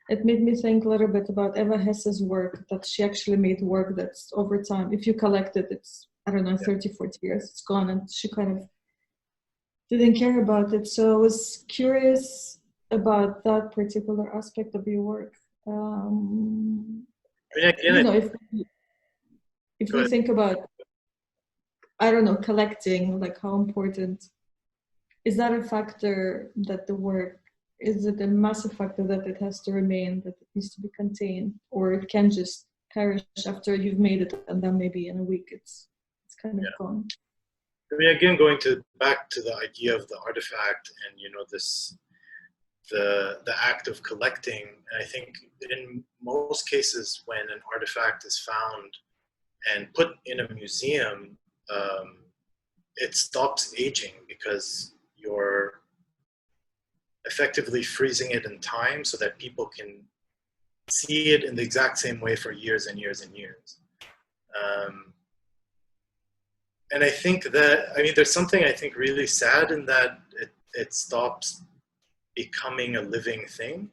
It made me think a little bit about Eva Hesse's work, that she actually made work that's over time. If you collect it, it's, I don't know, 30, 40 years, it's gone, and she kind of didn't care about it. So I was curious about that particular aspect of your work. You know, if we think about, I don't know, collecting, like how important, is that a factor that the work, is it a massive factor that it has to remain, that it needs to be contained, or it can just perish after you've made it and then maybe in a week it's kind of gone? I mean, again, going back to the idea of the artifact and, you know, the act of collecting. And I think in most cases when an artifact is found and put in a museum, it stops aging because you're effectively freezing it in time so that people can see it in the exact same way for years and years and years. And I think that, I mean, there's something I think really sad in that it stops becoming a living thing.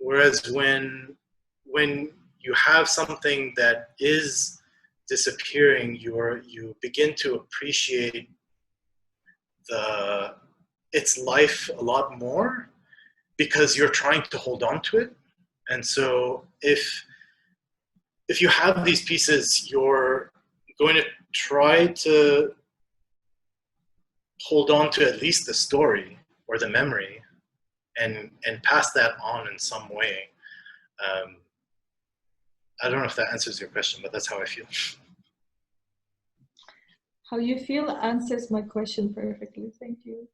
Whereas when you have something that is disappearing, you begin to appreciate its life a lot more because you're trying to hold on to it. And so if you have these pieces, you're going to try to hold on to at least the story or the memory and pass that on in some way. I don't know if that answers your question, but that's how I feel. How you feel answers my question perfectly. Thank you.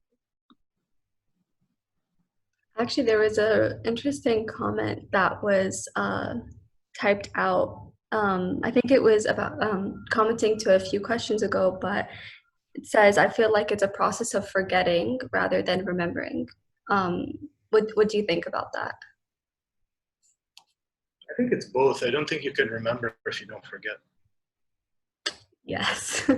Actually, there was an interesting comment that was typed out. I think it was about commenting to a few questions ago, but it says, I feel like it's a process of forgetting rather than remembering. What do you think about that? I think it's both. I don't think you can remember if you don't forget. Yes.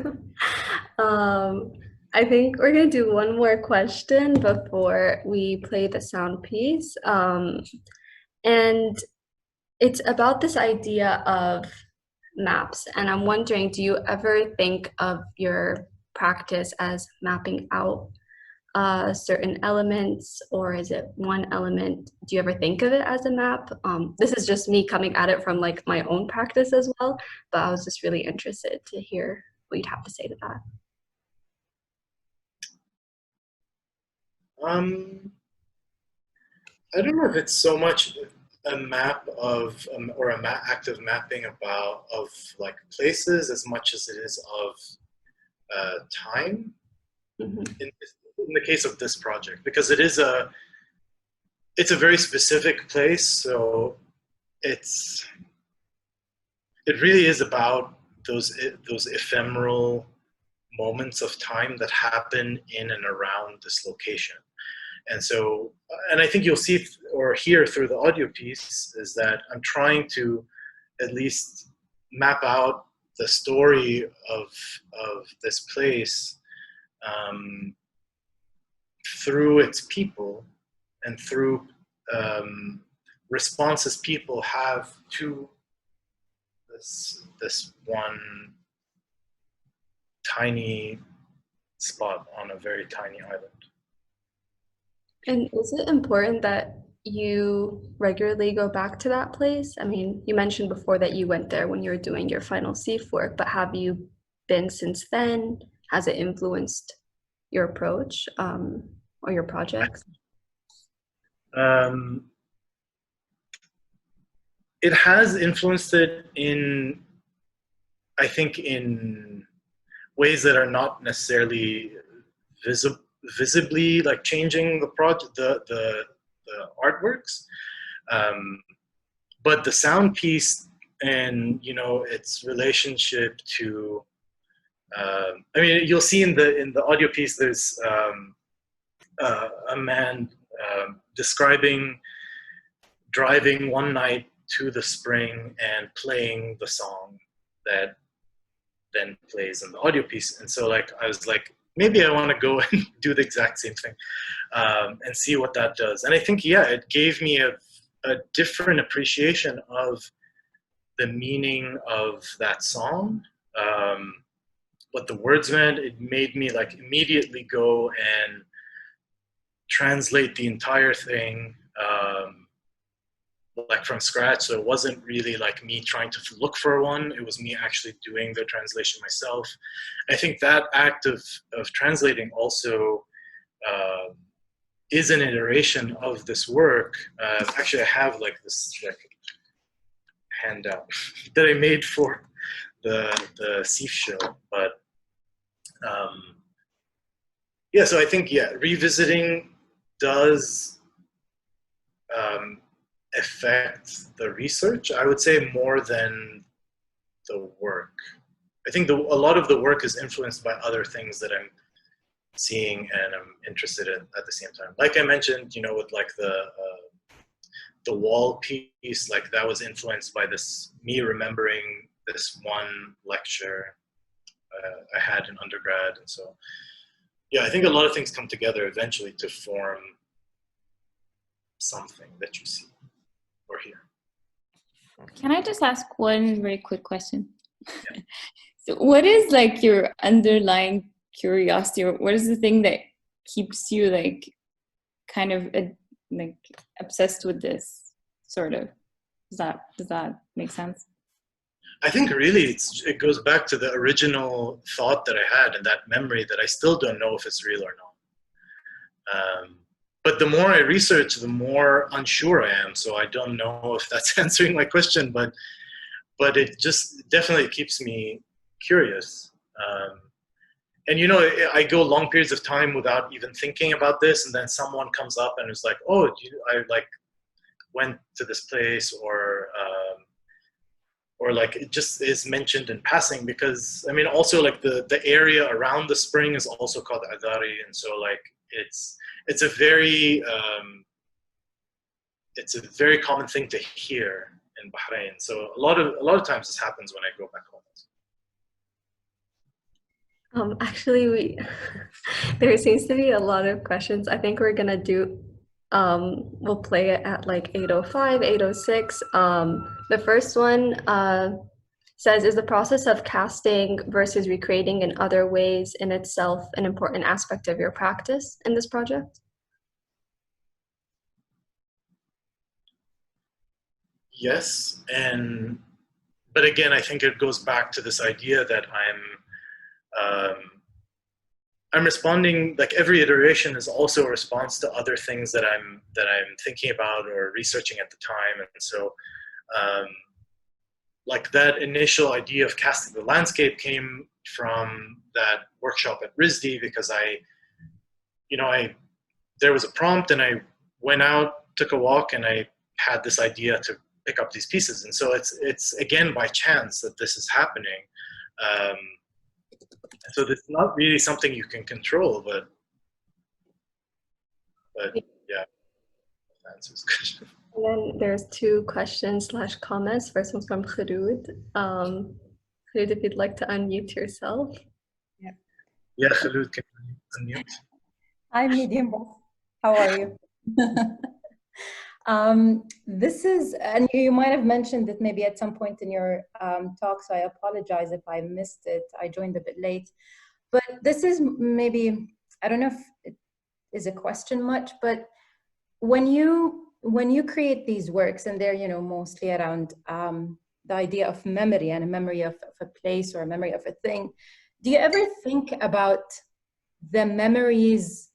I think we're going to do one more question before we play the sound piece. And it's about this idea of maps. And I'm wondering, do you ever think of your practice as mapping out certain elements, or is it one element? Do you ever think of it as a map? This is just me coming at it from like my own practice as well, but I was just really interested to hear what you'd have to say to that. I don't know if it's so much a map of or active mapping of like places as much as it is of time. Mm-hmm. In the case of this project, because it is it's a very specific place, so it really is about those ephemeral moments of time that happen in and around this location. And so, and I think you'll see or hear through the audio piece is that I'm trying to at least map out the story of this place through its people and through responses people have to this one tiny spot on a very tiny island. And is it important that you regularly go back to that place? I mean, you mentioned before that you went there when you were doing your final SIF work, but have you been since then? Has it influenced your approach or your projects? It has influenced it in, I think, in ways that are not necessarily visibly like changing the project, the artworks, but the sound piece and its relationship to. I mean, you'll see in the audio piece there's a man describing driving one night to the spring and playing the song that then plays in the audio piece. And so like I was like, maybe I want to go and do the exact same thing and see what that does. And I think, yeah, it gave me a different appreciation of the meaning of that song, what the words meant. It made me like immediately go and translate the entire thing like from scratch. So it wasn't really like me trying to look for one. It was me actually doing the translation myself. I think that act of translating also is an iteration of this work. Actually, I have like this like handout that I made for the SIF show. But yeah, so I think, yeah, revisiting does affect the research, I would say, more than the work. I think a lot of the work is influenced by other things that I'm seeing and I'm interested in at the same time. Like I mentioned, with like the wall piece, like that was influenced by me remembering this one lecture I had in undergrad. And so, yeah, I think a lot of things come together eventually to form something that you see or hear. Can I just ask one very quick question? Yeah. So what is like your underlying curiosity, or what is the thing that keeps you like kind of like obsessed with this sort of? Does that make sense? I think really it goes back to the original thought that I had and that memory that I still don't know if it's real or not. But the more I research, the more unsure I am. So I don't know if that's answering my question, but it just definitely keeps me curious. And I go long periods of time without even thinking about this, and then someone comes up and is like, "Oh, I like went to this place," or like it just is mentioned in passing, because I mean also like the area around the spring is also called Adari, and so like it's a very common thing to hear in Bahrain. So a lot of times this happens when I go back home. Actually, there seems to be a lot of questions. I think we're gonna do. We'll play it at like 8:05, 8:06. The first one says, is the process of casting versus recreating in other ways in itself an important aspect of your practice in this project? Yes, but again, I think it goes back to this idea that I'm responding, like every iteration is also a response to other things that I'm thinking about or researching at the time. And so like that initial idea of casting the landscape came from that workshop at RISD, because there was a prompt and I went out took a walk and I had this idea to pick up these pieces. And so it's again by chance that this is happening. So it's not really something you can control, but yeah, that answers the question. And then there's two questions / comments. First one's from Khurud. Khurud, if you'd like to unmute yourself. Yeah, Khalud, can you unmute? I'm Medium Boss. How are you? This is, and you might have mentioned it maybe at some point in your talk, so I apologize if I missed it. I joined a bit late. But this is maybe, I don't know if it is a question much, but when you create these works, and they're mostly around the idea of memory and a memory of a place or a memory of a thing, do you ever think about the memories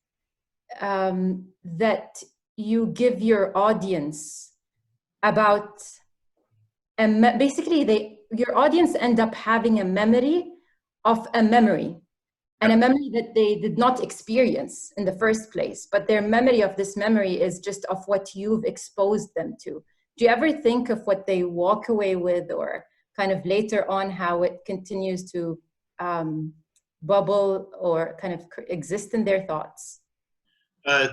that you give your audience about, and basically your audience end up having a memory of a memory, and a memory that they did not experience in the first place, but their memory of this memory is just of what you've exposed them to. Do you ever think of what they walk away with, or kind of later on how it continues to bubble or kind of exist in their thoughts?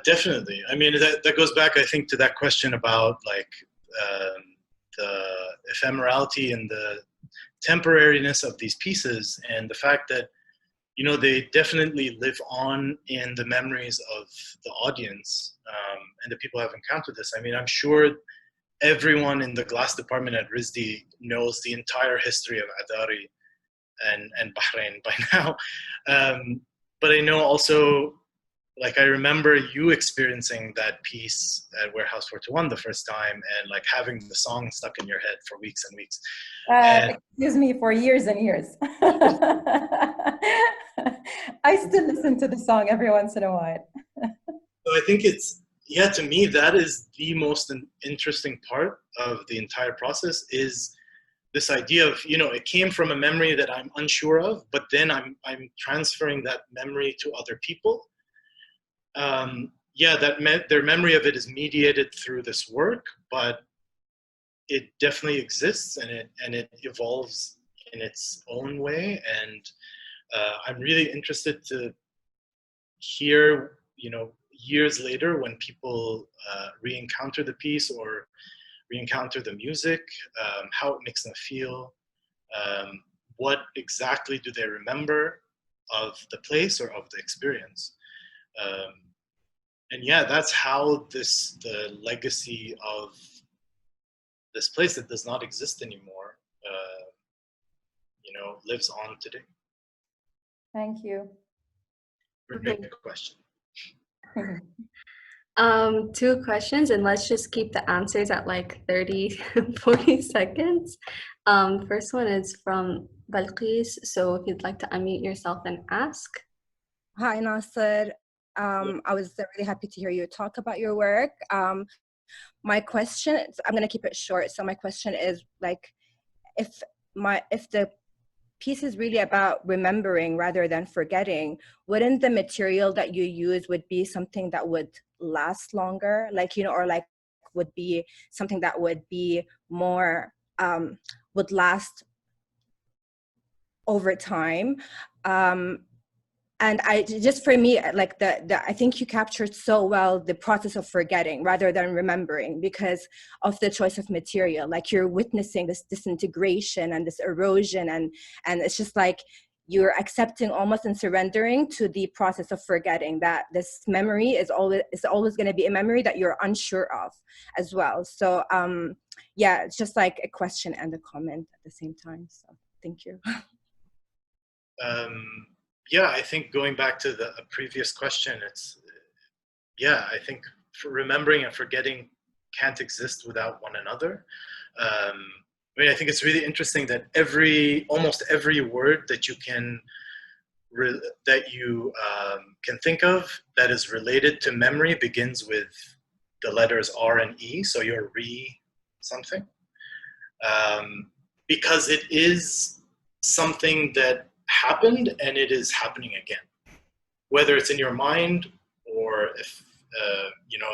Definitely. I mean, that goes back, I think, to that question about like the ephemerality and the temporariness of these pieces, and the fact that they definitely live on in the memories of the audience and the people who have encountered this. I mean, I'm sure everyone in the glass department at RISD knows the entire history of Adari and Bahrain by now. But I know also, like, I remember you experiencing that piece at Warehouse 421 the first time, and like having the song stuck in your head for weeks and weeks. Excuse me, for years and years. I still listen to the song every once in a while. So I think to me, that is the most interesting part of the entire process, is this idea of, it came from a memory that I'm unsure of, but then I'm transferring that memory to other people. Their memory of it is mediated through this work, but it definitely exists, and it evolves in its own way. And I'm really interested to hear, years later, when people re-encounter the piece or re-encounter the music, how it makes them feel, what exactly do they remember of the place or of the experience. And that's how the legacy of this place that does not exist anymore, lives on today. Thank you. Great question. Two questions, and let's just keep the answers at like 30, 40 seconds. First one is from Balqis. So if you'd like to unmute yourself and ask. Hi, Nasser. I was really happy to hear you talk about your work. My question, I'm going to keep it short. So my question is, like, if the piece is really about remembering rather than forgetting, wouldn't the material that you use would be something that would last longer, or like would be something that would be more would last over time? And for me, like I think you captured so well the process of forgetting rather than remembering, because of the choice of material. Like, you're witnessing this disintegration and this erosion, and it's just like you're accepting almost and surrendering to the process of forgetting, that this memory is always going to be a memory that you're unsure of as well. So it's just like a question and a comment at the same time. So thank you. I think going back to the previous question, I think remembering and forgetting can't exist without one another. I think it's really interesting that almost every word that you can think of that is related to memory begins with the letters R and E. So you're something, because it is something that happened and it is happening again, whether it's in your mind or if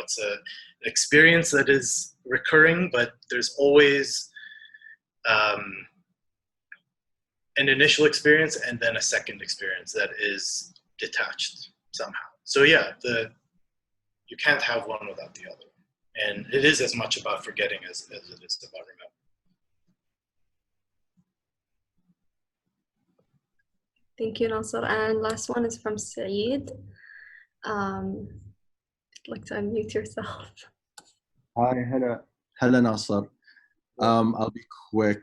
It's an experience that is recurring, but there's always an initial experience and then a second experience that is detached somehow. So yeah, you can't have one without the other. And it is as much about forgetting as it is about remembering. Thank you, Nasser. And last one is from Saeed. I'd like to unmute yourself. Hi, hello, Nasser. I'll be quick.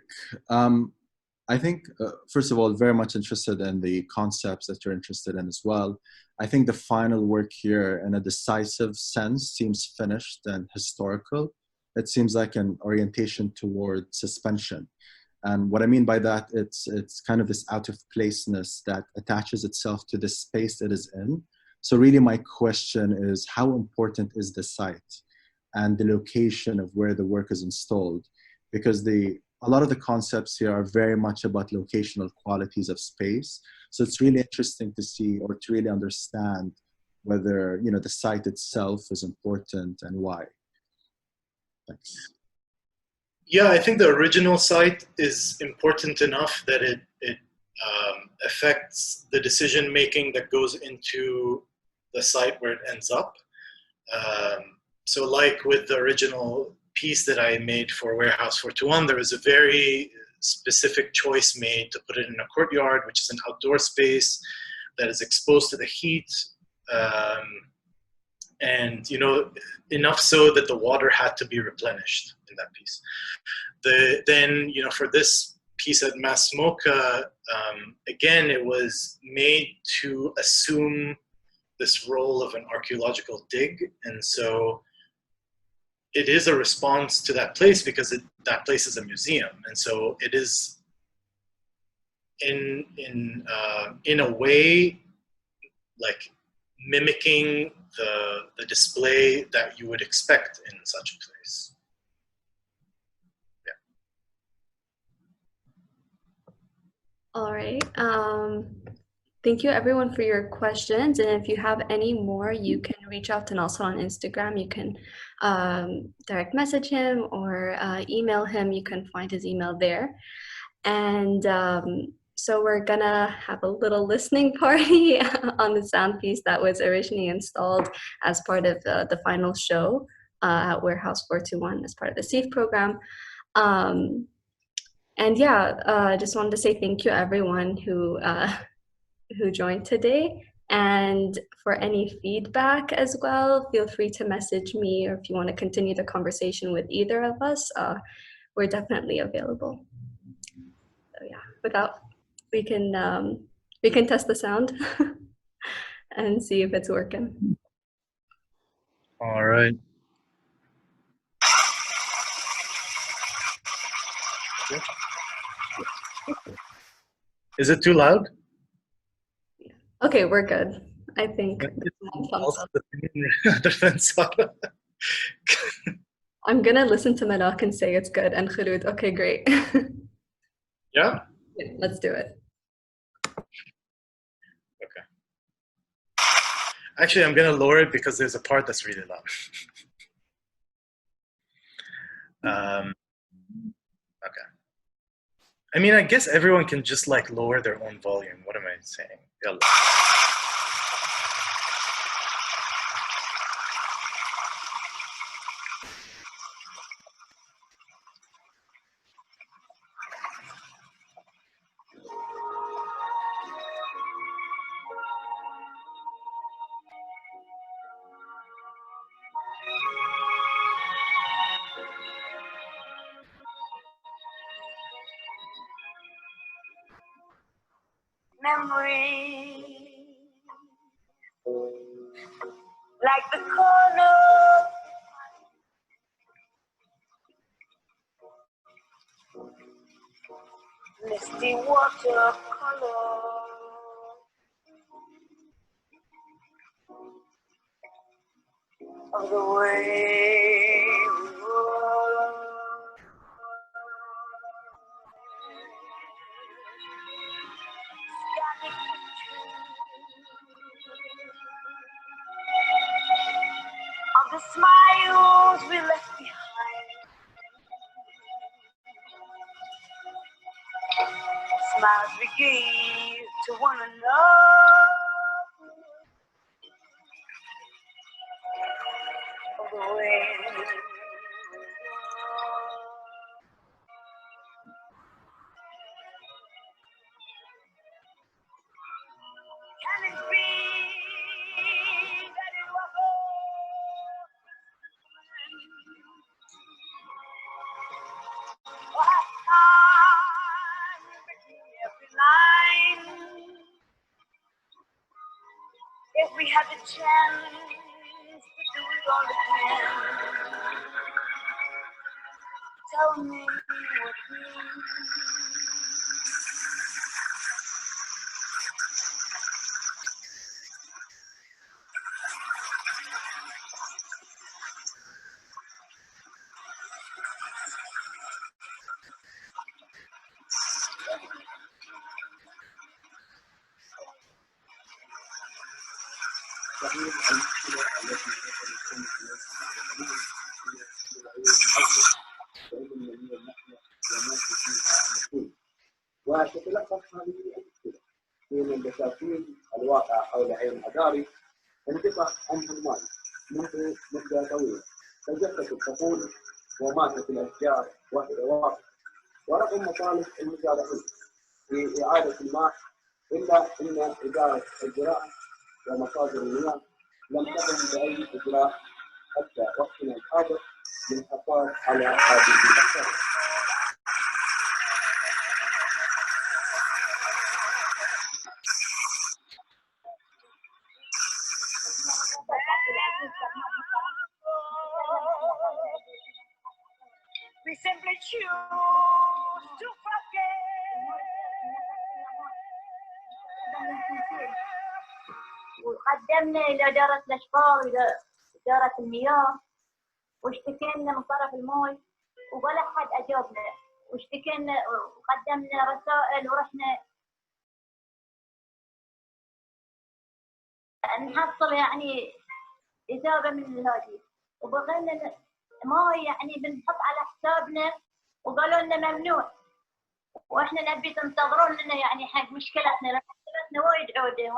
I think, first of all, very much interested in the concepts that you're interested in as well. I think the final work here, in a decisive sense, seems finished and historical. It seems like an orientation toward suspension. And what I mean by that, it's kind of this out-of-placeness that attaches itself to the space it is in. So really my question is, how important is the site and the location of where the work is installed? Because a lot of the concepts here are very much about locational qualities of space. So it's really interesting to see or to really understand whether, the site itself is important and why. Thanks. Yeah, I think the original site is important enough that it affects the decision making that goes into the site where it ends up. So like with the original piece that I made for Warehouse 421, there was a very specific choice made to put it in a courtyard, which is an outdoor space that is exposed to the heat. And enough so that the water had to be replenished in that piece. Then for this piece at Masmoka, again, it was made to assume this role of an archaeological dig, and so it is a response to that place because that place is a museum, and so it is in a way like mimicking the display that you would expect in such a place. Yeah. All right. Thank you everyone for your questions. And if you have any more, you can reach out to Nasser on Instagram. You can direct message him or email him. You can find his email there. And so we're gonna have a little listening party on the sound piece that was originally installed as part of the final show at Warehouse 421 as part of the SEAF program. And yeah, I just wanted to say thank you everyone who joined today. And for any feedback as well, feel free to message me, or if you want to continue the conversation with either of us, we're definitely available. So yeah, without, we can test the sound and see if it's working. All right. Is it too loud? Okay, we're good. I think. I'm gonna listen to Malak and say it's good, and Khulud. Okay, great. Yeah? Yeah, let's do it. Okay. Actually, I'm gonna lower it because there's a part that's really loud. Okay. I mean, I guess everyone can just like lower their own volume. What am I saying? Yalla. Memory, like the corner, misty watercolor, of the way we were. the smiles we left behind. Smiles we gave to one another. The wind. Can it be that it was all? Or has time written every line? If we had the chance to do it all again, tell me what it means. وتتلخص هذه المشكلة من البساتين الواقع حول عين الحضاري انقطع عنها الماء منذ مدة طويلة، فجفت الحقول وماتت الأشجار والرواسي، ورغم مطالب المزارعين في إعادة الماء إلا أن إدارة الزراعة ومصادر المياه لم تقم بأي إجراء حتى وقتنا الحاضر للحفاظ على هذه الأشجار. We simply choose to forget. وقدمنا إلى إدارة الأشغال وإلى إدارة المياه واشتكينا من طرف الموي ولا حد أجابنا، واشتكينا وقدمنا رسائل ورحنا نحصل يعني إجابة من الهادي، وبغينا ما يعني بنحط على حسابنا وقالوا لنا ممنوع، واحنا نبي تنتظرون لنا يعني حق مشكلتنا لان مشكلتنا وايد عوده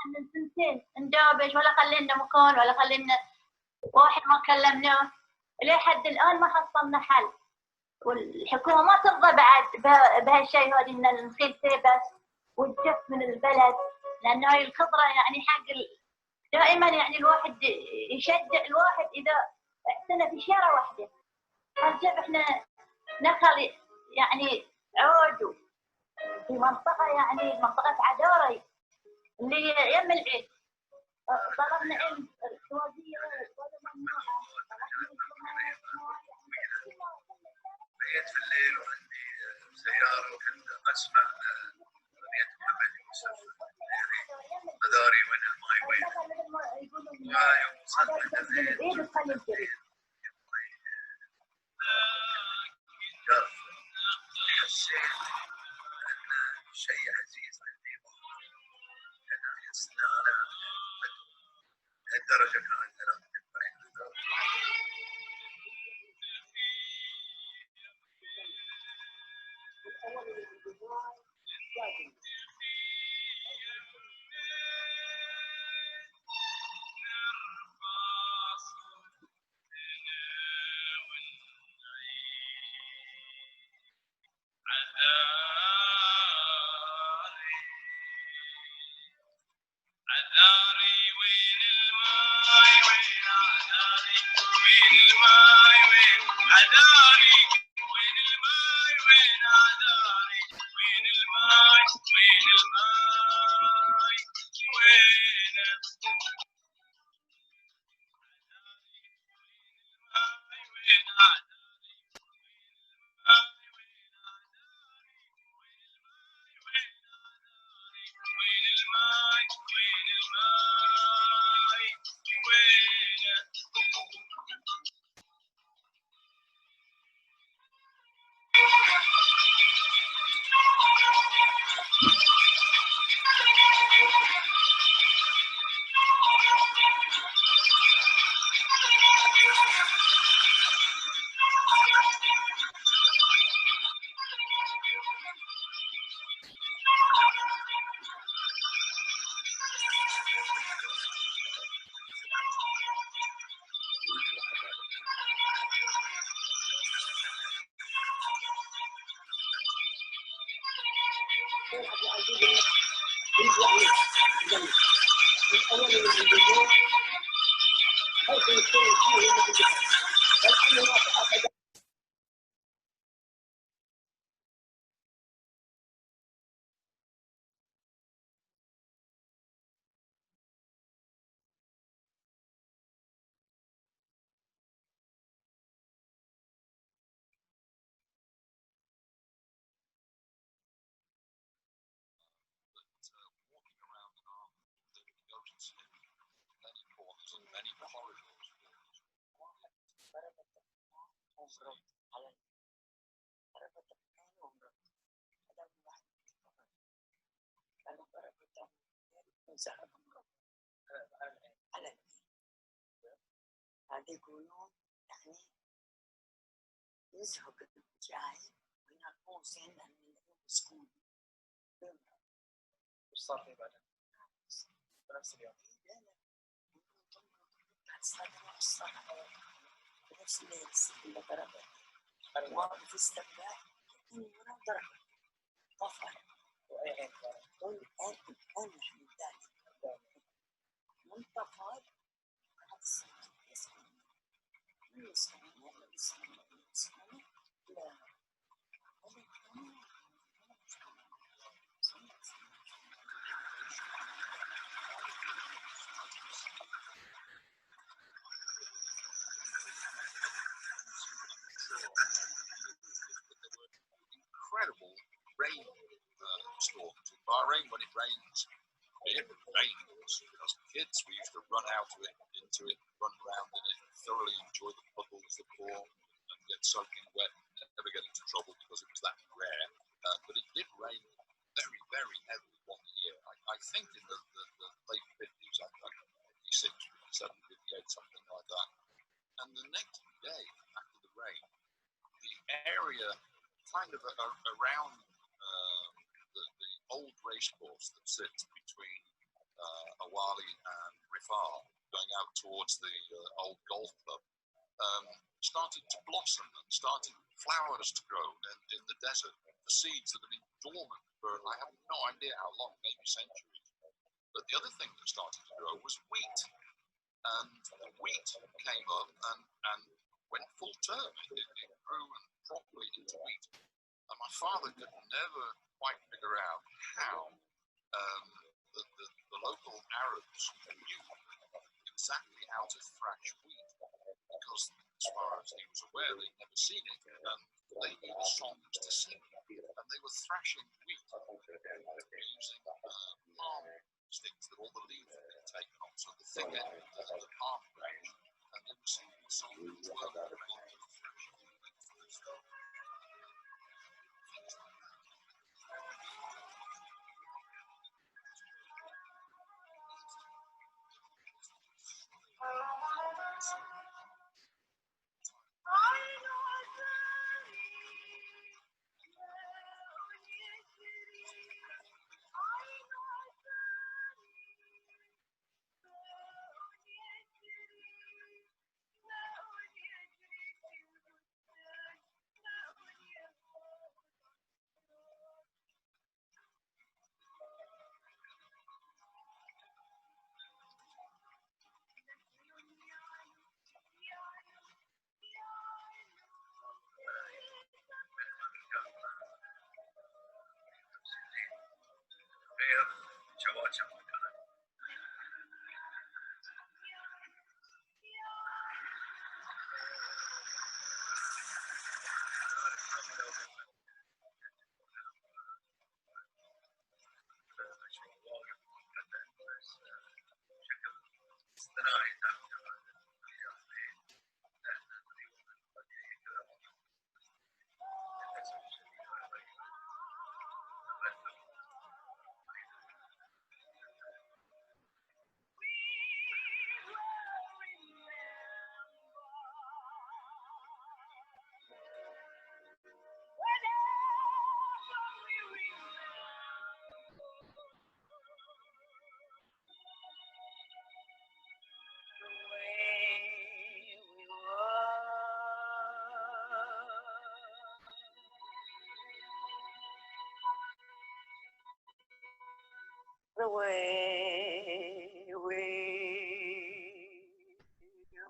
من سنتين ندابش ولا خلينا مكان ولا خلينا واحد ما كلمناه لحد الان ما حصلنا حل، والحكومه ما ترضى بعد بهالشيء هذا ان نصير بس وتجف من البلد، لان هاي الخضره يعني حق دائما يعني الواحد يشجع الواحد اذا اعتنى في شارع واحده. هالجف احنا نخل يعني عود في منطقه يعني منطقه عداري اللي هي يم العين، طلبنا علم سواديه ولا ممنوعه. بقيت في الليل وعندي سياره وكنت اسمع اغنيه محمد يوسف مداري وين الماي وين، ويوم وصلت البيت حسيت ان شيء عزيز عندي انا احس ان انا لهالدرجه كانت علاقتي بعين عذاري وين الماي وين عذاري وين الماي وين عذاري وين الماي وين عذاري وين الماي وين الماي وين عذاري هذا يقولون يعني يزهق الجاي وينقون سنة من المسكون. وش صار فيه بعدين؟ بنفس اليوم؟ بنفس الليل ضربت واقف استقبال ورا ضربت طفر. واي عين ضرب؟ أنا من ذلك من طفر قعد يسمع من يسمع لا incredible rain storms in Bahrain when it rains. It rains. As kids, we used to run out of it, into it, run around in it, thoroughly enjoy the puddles, the form, and get soaking wet, and never get into trouble because it was that rare. But it did rain very, very heavily one year. I think in the late 50s, 56, 57, 58, something like that. And the next day after the rain, the area kind of around the old race course that sits between Awali and Rifal, going out towards the old golf club, started to blossom and started flowers to grow in the desert, the seeds that have been dormant for I have no idea how long, maybe centuries. But the other thing that started to grow was wheat. And the wheat came up and went full term. It grew properly into wheat. And my father could never quite figure out how the local Arabs knew exactly how to thrash wheat, because as far as he was aware, they'd never seen it, and they used songs to sing, and they were thrashing wheat using palm sticks that all the leaves had been taken off, so the thick end of the palm branch, and they were singing songs which were related to thrashing wheat. away with you.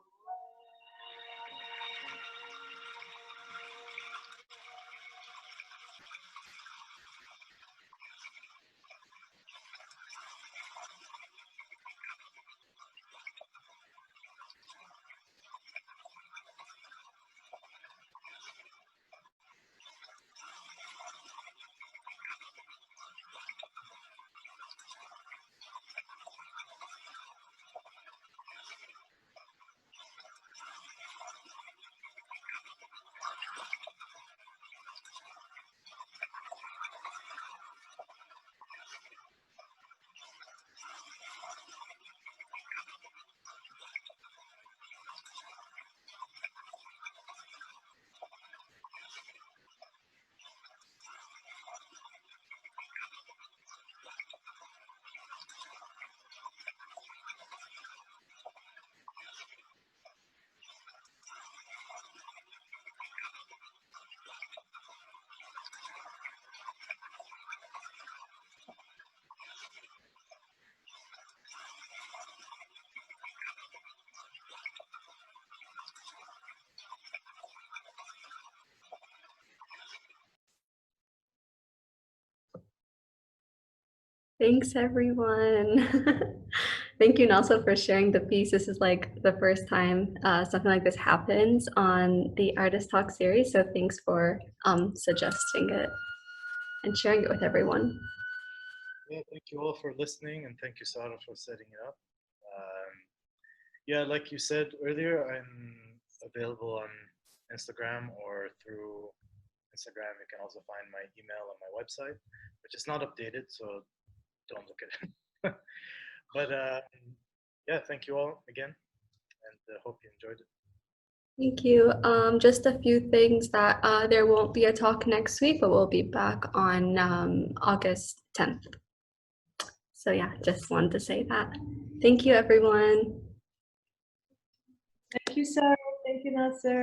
Thanks, everyone. Thank you, Nelson, for sharing the piece. This is like the first time something like this happens on the Artist Talk series. So thanks for suggesting it and sharing it with everyone. Yeah, thank you all for listening, and thank you, Sarah, for setting it up. Yeah, like you said earlier, I'm available on Instagram, or through Instagram you can also find my email on my website, which is not updated, so don't look at it. But yeah, thank you all again, and hope you enjoyed it. Thank you. Just a few things that there won't be a talk next week, but we'll be back on August 10th. So yeah, just wanted to say that. Thank you, everyone. Thank you, Sarah. Thank you, Nasser.